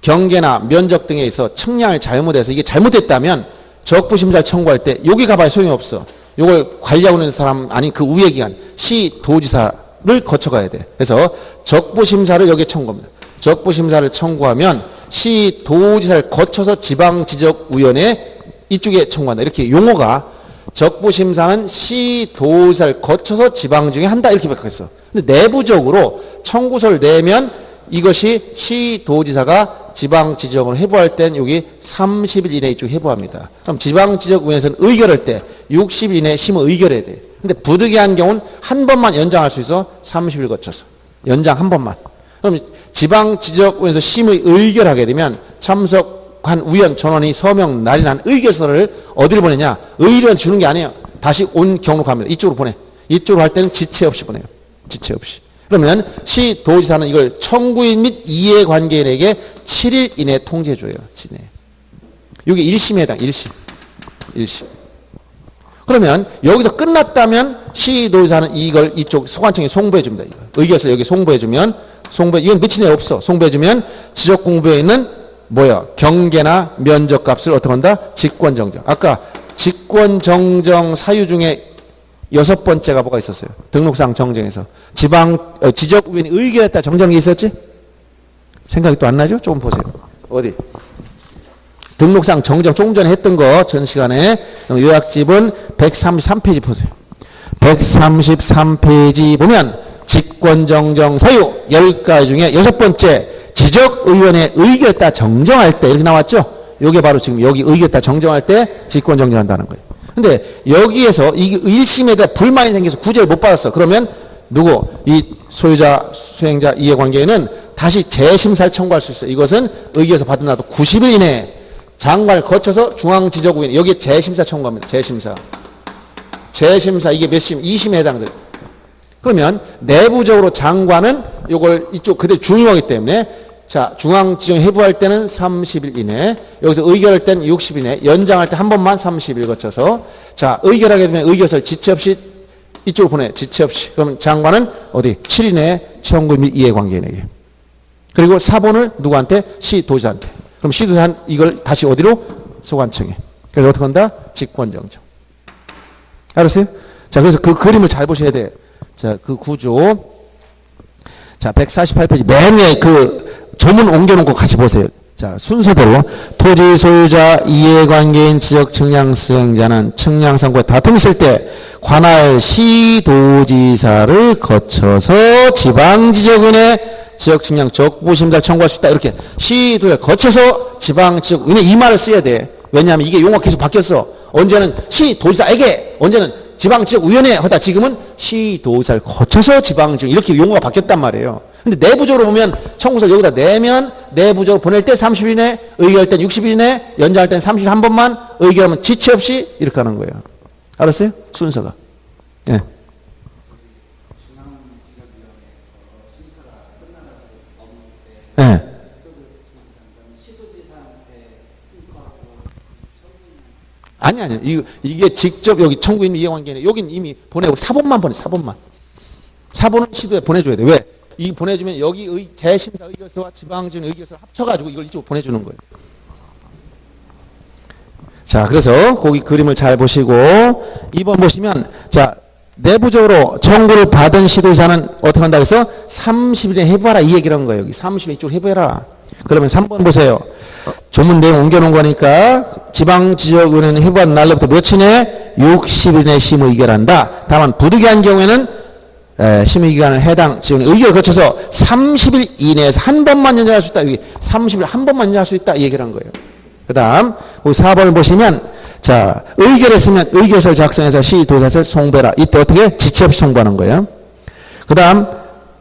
경계나 면적 등에 있어 측량을 잘못해서 이게 잘못됐다면 적부심사를 청구할 때 여기 가봐야 소용이 없어. 이걸 관리하고 있는 사람 아닌 그 위의 기관 시도지사를 거쳐가야 돼. 그래서 적부심사를 여기에 청구합니다. 적부심사를 청구하면 시도지사를 거쳐서 지방지적위원회 이쪽에 청구한다. 이렇게 용어가 적부심사는 시도지사를 거쳐서 지방지정에 한다 이렇게 바뀌었어. 근데 내부적으로 청구서를 내면 이것이 시도지사가 지방지적으로 해부할 땐 여기 30일 이내에 이쪽 해부합니다. 그럼 지방지적위원회에서는 의결할 때 60일 이내에 심의 의결해야 돼. 근데 부득이한 경우는 한 번만 연장할 수 있어. 30일 거쳐서. 연장 한 번만. 그럼 지방지적위원회에서 심의 의결하게 되면 참석한 위원 전원이 서명 날인한 의결서를 어디를 보내냐. 의뢰한테 주는 게 아니에요. 다시 온 경로 갑니다. 이쪽으로 보내. 이쪽으로 할 때는 지체 없이 보내요. 지체 없이. 그러면 시도지사는 이걸 청구인 및 이해관계인에게 7일 이내에 통지해줘요. 이게 1심에 해당. 1심. 그러면 여기서 끝났다면 시도지사는 이걸 이쪽 소관청에 송부해줍니다. 의결서 여기 송부해주면 이건 며칠 내에 없어. 송부해주면 지적공부에 있는 경계나 면적값을 어떻게 한다? 직권정정. 아까 직권정정 사유 중에 6번째가 뭐가 있었어요? 등록상 정정에서 지적위원회 의결했다 정정이 있었지? 생각이 또 안 나죠? 조금 보세요. 어디? 등록상 정정 조금 전에 했던 거 전 시간에 요약집은 133페이지 보세요. 133페이지 보면 직권정정 사유 10가지 중에 6번째 지적의원회 의결했다 정정할 때 이렇게 나왔죠? 이게 바로 지금 여기 의결했다 정정할 때 직권정정한다는 거예요. 근데 여기에서 이 1심에 대해 불만이 생겨서 구제를 못 받았어. 그러면 이 소유자, 수행자, 이해관계인은 다시 재심사를 청구할 수 있어요. 이것은 의결서 받은 나도 90일 이내에 장관을 거쳐서 중앙지적위원회 여기에 재심사 청구합니다. 재심사 이게 몇 심? 2심에 해당돼요. 그러면 내부적으로 장관은 이걸 이쪽 그대로 중요하기 때문에 자, 중앙지정 해부할 때는 30일 이내, 여기서 의결할 때는 60일 이내, 연장할 때 한 번만 30일 거쳐서, 자, 의결하게 되면 의결서를 지체 없이 이쪽으로 보내, 지체 없이. 그럼 장관은 어디? 7일 내에 청구 및 이해관계인에게. 그리고 사본을 누구한테? 시도지사한테. 그럼 시도지사는 이걸 다시 어디로? 소관청에. 그래서 어떻게 한다? 직권정정. 알았어요? 자, 그래서 그 그림을 잘 보셔야 돼요. 자, 그 구조. 자, 148페이지 맨 위에 그 조문 옮겨놓은 거 같이 보세요. 자, 순서대로 토지 소유자, 이해관계인, 지역 측량 수행자는 측량 선고에 다툼 있을 때 관할 시도지사를 거쳐서 지방지적위원회 지역 측량 적부심사를 청구할 수 있다. 이렇게 시도에 거쳐서 지방지적위원회 이 말을 써야 돼. 왜냐하면 이게 용어가 계속 바뀌었어. 언제는 시도지사에게, 언제는 지방지적위원회 하다 지금은 시도지사를 거쳐서 지방지역 이렇게 용어가 바뀌었단 말이에요. 근데 내부적으로 보면 청구서를 여기다 내면 내부적으로 보낼 때 30일 이내, 의결할 땐 60일 이내, 연장할 땐 31번만, 의결하면 지체 없이 이렇게 하는 거예요. 알았어요? 순서가. 예. 예. 아니. 이게 직접 여기 청구인 이해관계는 여긴 이미 보내고 사본만 보내, 사본만. 사본은 시도에 보내줘야 돼. 왜? 이 보내주면 여기 재심사 의결서와 지방지원 의결서를 합쳐가지고 이걸 이쪽으로 보내주는 거예요. 자, 그래서 거기 그림을 잘 보시고 2번 보시면 자, 내부적으로 청구를 받은 시도지사는 어떻게 한다고 해서 30일에 해봐라 이 얘기를 한 거예요. 여기 30일 이쪽으로 해봐라. 그러면 3번 보세요. 조문 내용 옮겨놓은 거니까 지방지적위원회는 해부한 날로부터 며칠에 60일 내 심의 의결한다. 다만 부득이한 경우에는 심의기간을 해당 지원의 의결을 거쳐서 30일 이내에서 한 번만 연장할 수 있다. 여기 30일 한 번만 연장할 수 있다. 이 얘기를 한 거예요. 그 다음 4번을 보시면 자, 의결했으면 의결서를 작성해서 시도지사를 송부해라. 이때 어떻게? 지체 없이 송부하는 거예요. 그 다음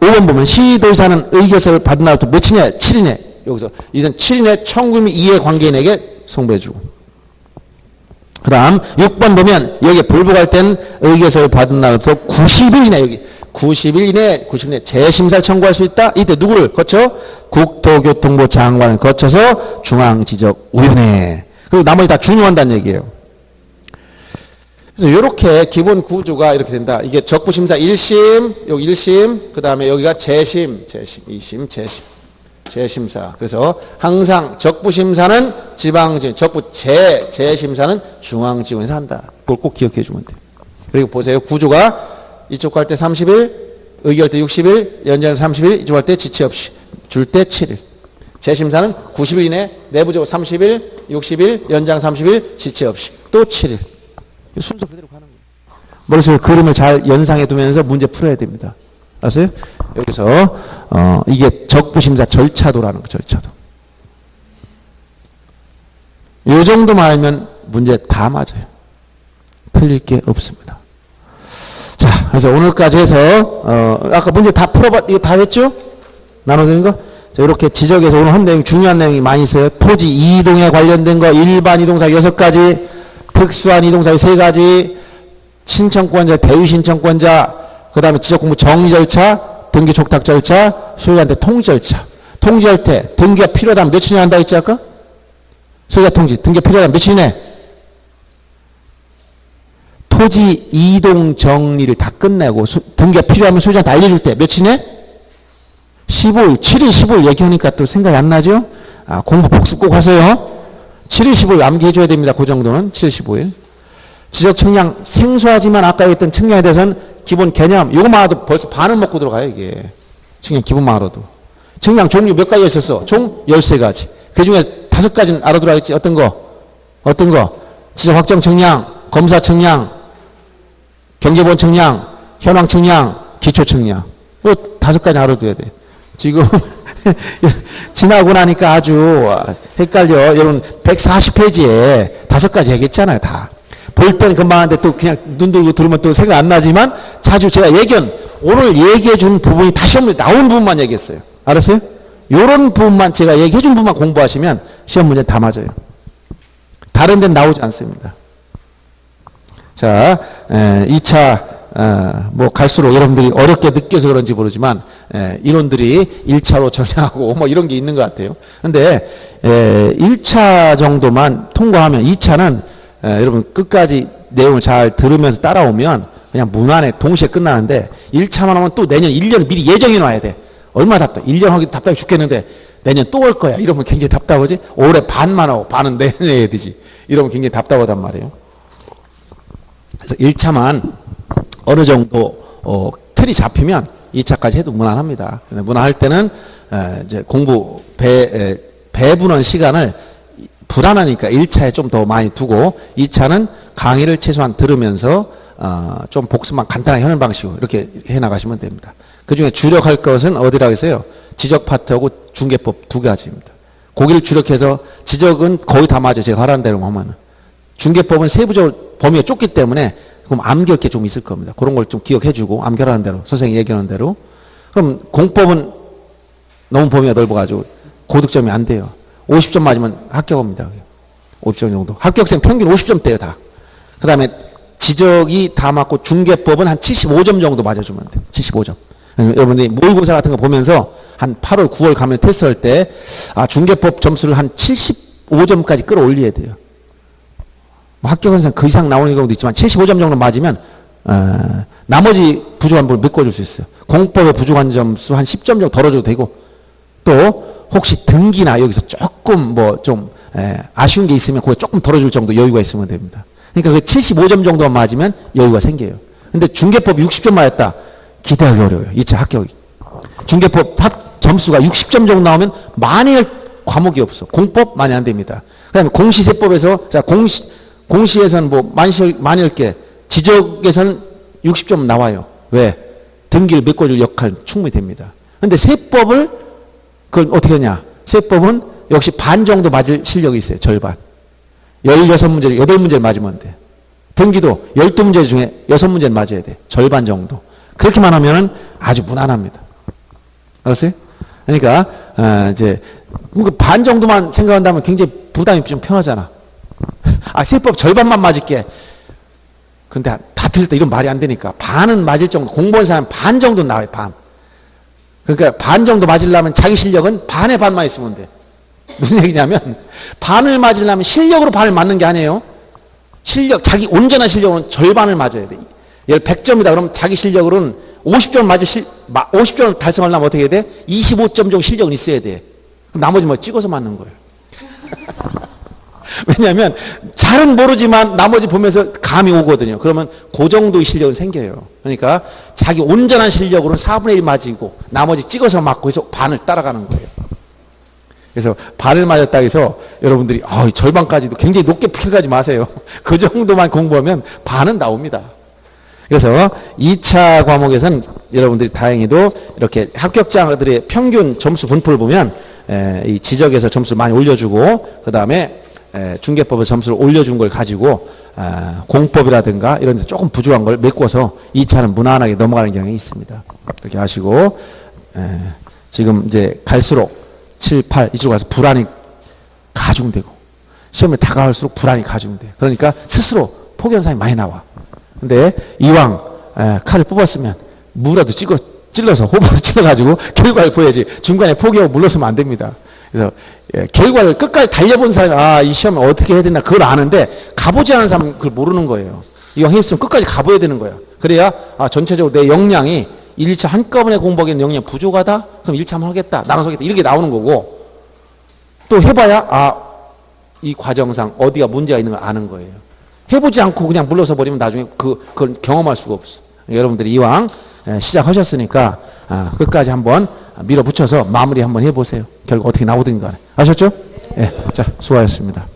5번 보면 시도지사는 의결서를 받은 날부터 며칠이냐? 7일이네. 여기서 이전 7일에 청구인 이해관계인에게 송부해주고. 그 다음 6번 보면 여기에 불복할 땐 의결서를 받은 날부터 90일 이내, 여기 90일 이내 재심사를 청구할 수 있다. 이때 누구를 거쳐? 국토교통부 장관을 거쳐서 중앙지적위원회. 그리고 나머지 다 준용한다는 얘기예요. 그래서 이렇게 기본 구조가 이렇게 된다. 이게 적부심사 1심, 여기 1심, 그 다음에 여기가 재심, 2심, 재심사. 그래서 항상 적부심사는 지방지원, 재심사는 중앙지원에서 한다. 그걸 꼭 기억해 주면 돼요. 그리고 보세요. 구조가 이쪽 갈 때 30일, 의결할 때 60일, 연장할 때 30일, 이쪽 할 때 지체 없이, 줄 때 7일. 재심사는 90일 이내, 내부적으로 30일, 60일, 연장 30일, 지체 없이, 또 7일. 순서 그대로 가는 거예요. 머릿속에 그림을 잘 연상해 두면서 문제 풀어야 됩니다. 아세요? 여기서 이게 적부심사 절차도라는 거, 절차도. 이 정도만 알면 문제 다 맞아요. 틀릴 게 없습니다. 자, 그래서 오늘까지 해서 아까 문제 다 풀어봤, 이거 다 했죠? 나눠드린 거? 자, 이렇게 지적해서 오늘 한 내용, 중요한 내용이 많이 있어요. 토지 이동에 관련된 거, 일반 이동사 6가지, 특수한 이동사 3가지, 신청권자, 대위신청권자, 그 다음에 지적공부 정리 절차, 등기 촉탁 절차, 소유자한테 통지 절차. 통지할 때 등기가 필요하다면 며칠이나 한다고 했지 아까? 소유자 통지, 등기가 필요하다면 며칠 이내? 토지 이동 정리를 다 끝내고 등기가 필요하면 소유자한테 알려줄 때 며칠 이내? 15일, 7일, 15일 얘기하니까 또 생각이 안 나죠? 아, 공부 복습 꼭 하세요. 7일, 15일 암기해줘야 됩니다. 그 정도는 7일, 15일. 지적 측량 생소하지만 아까 했던 측량에 대해서는 기본 개념 이거만 해도 벌써 반을 먹고 들어가요. 이게 측량 기본만 알아도. 측량 종류 몇 가지가 있었어? 총 13가지. 그 중에 5가지는 알아들어야겠지. 어떤 거? 지적 확정 측량, 검사 측량, 경제보험 측량, 현황 측량, 기초 측량. 이거 5가지 알아둬야 돼. 지금 지나고 나니까 아주 헷갈려. 여러분 140페이지에 5가지 얘기했잖아요. 다. 볼 때는 금방 하는데 또 그냥 눈 들고 들으면 또 생각 안 나지만 자주 제가 오늘 얘기해 준 부분이 다시 시험에 나온 부분만 얘기했어요. 알았어요? 요런 부분만 제가 얘기해 준 부분만 공부하시면 시험 문제 다 맞아요. 다른 데는 나오지 않습니다. 자, 2차 뭐 갈수록 여러분들이 어렵게 느껴서 그런지 모르지만 이론들이 1차로 정리하고 뭐 이런 게 있는 것 같아요. 근데 1차 정도만 통과하면 2차는 여러분 끝까지 내용을 잘 들으면서 따라오면 그냥 무난해 동시에 끝나는데 1차만 하면 또 내년 1년 미리 예정해 놔야 돼. 얼마나 답답해. 1년 하기 답답해 죽겠는데 내년 또 올 거야. 이러면 굉장히 답답하지. 올해 반만 하고 반은 내년에 해야 되지. 이러면 굉장히 답답하단 말이에요. 그래서 1차만 어느 정도 틀이 잡히면 2차까지 해도 무난합니다. 무난할 때는 이제 공부 배분원 시간을 불안하니까 1차에 좀 더 많이 두고 2차는 강의를 최소한 들으면서 좀 복습만 간단하게 하는 방식으로 이렇게 해나가시면 됩니다. 그 중에 주력할 것은 어디라고 했어요? 지적 파트하고 중개법 2가지입니다. 거기를 주력해서 지적은 거의 다 맞아요. 제가 하라는 대로 하면은. 중개법은 세부적으로 범위가 좁기 때문에 그럼 암기할 게 좀 있을 겁니다. 그런 걸 좀 기억해주고 암기하는 대로 선생님이 얘기하는 대로. 그럼 공법은 너무 범위가 넓어가지고 고득점이 안 돼요. 50점 맞으면 합격합니다. 50점 정도. 합격생 평균 50점대예요 다. 그 다음에 지적이 다 맞고 중개법은 한 75점 정도 맞아주면 돼요. 75점. 여러분들이 모의고사 같은 거 보면서 한 8월, 9월 가면 테스트할 때 중개법 점수를 한 75점까지 끌어올려야 돼요. 뭐 합격은 그 이상 나오는 경우도 있지만 75점 정도 맞으면 나머지 부족한 부분을 메꿔줄 수 있어요. 공법의 부족한 점수 한 10점 정도 덜어줘도 되고 또 혹시 등기나 여기서 조금 뭐 좀 아쉬운 게 있으면 그거 조금 덜어줄 정도 여유가 있으면 됩니다. 그러니까 그 75점 정도만 맞으면 여유가 생겨요. 근데 중개법 60점 맞았다. 기대하기 어려워요. 2차 합격이. 중개법 점수가 60점 정도 나오면 만일 과목이 없어. 공법 많이 안 됩니다. 그 다음에 공시세법에서, 자, 공시에서는 뭐 만일 게, 지적에서는 60점 나와요. 왜? 등기를 메꿔줄 역할 충분히 됩니다. 근데 세법을, 그걸 어떻게 하냐? 세법은 역시 반 정도 맞을 실력이 있어요. 절반. 16문제, 8문제를 맞으면 돼. 등기도 12문제 중에 6문제를 맞아야 돼. 절반 정도. 그렇게만 하면은 아주 무난합니다. 알았어요? 그러니까, 이제, 반 정도만 생각한다면 굉장히 부담이 좀 편하잖아. 세법 절반만 맞을게. 근데 다 틀릴 때 이런 말이 안 되니까. 반은 맞을 정도, 공부한 사람 반 정도 나와요, 반. 그러니까 반 정도 맞으려면 자기 실력은 반의 반만 있으면 돼. 무슨 얘기냐면, 반을 맞으려면 실력으로 반을 맞는 게 아니에요. 자기 온전한 실력은 절반을 맞아야 돼. 예를 100점이다. 그러면 자기 실력으로는 50점을 달성하려면 어떻게 해야 돼? 25점 정도 실력은 있어야 돼. 그럼 나머지 뭐 찍어서 맞는 거예요. 왜냐하면 잘은 모르지만 나머지 보면서 감이 오거든요. 그러면 그 정도의 실력은 생겨요. 그러니까 자기 온전한 실력으로는 4분의 1 맞이고 나머지 찍어서 맞고 해서 반을 따라가는 거예요. 그래서 반을 맞았다 해서 여러분들이 절반까지도 굉장히 높게 평가하지 마세요. 그 정도만 공부하면 반은 나옵니다. 그래서 2차 과목에서는 여러분들이 다행히도 이렇게 합격자들의 평균 점수 분포를 보면 이 지적에서 점수를 많이 올려주고 그 다음에 중개법의 점수를 올려준 걸 가지고 공법이라든가 이런 데 조금 부족한 걸 메꿔서 2차는 무난하게 넘어가는 경향이 있습니다. 그렇게 하시고 지금 이제 갈수록 7, 8 이쪽으로 가서 불안이 가중되고 시험에 다가갈수록 불안이 가중돼. 그러니까 스스로 포기 현상이 많이 나와. 근데 이왕 칼을 뽑았으면 무라도 찔러서 호흡을 찔러가지고 결과를 보여야지 중간에 포기하고 물러서면 안 됩니다. 그래서 결과를 끝까지 달려본 사람이 이 시험을 어떻게 해야 되나 그걸 아는데 가보지 않은 사람은 그걸 모르는 거예요. 이왕 했으면 끝까지 가봐야 되는 거야. 그래야 전체적으로 내 역량이 1차 한꺼번에 공부하기에는 역량 부족하다? 그럼 1차 한번 하겠다. 나눠서 하겠다. 이렇게 나오는 거고 또 해봐야 이 과정상 어디가 문제가 있는 걸 아는 거예요. 해보지 않고 그냥 물러서 버리면 나중에 그걸 경험할 수가 없어. 여러분들이 이왕 시작하셨으니까 끝까지 한번 밀어붙여서 마무리 한번 해보세요. 결국 어떻게 나오든 간에. 아셨죠? 자, 수고하셨습니다.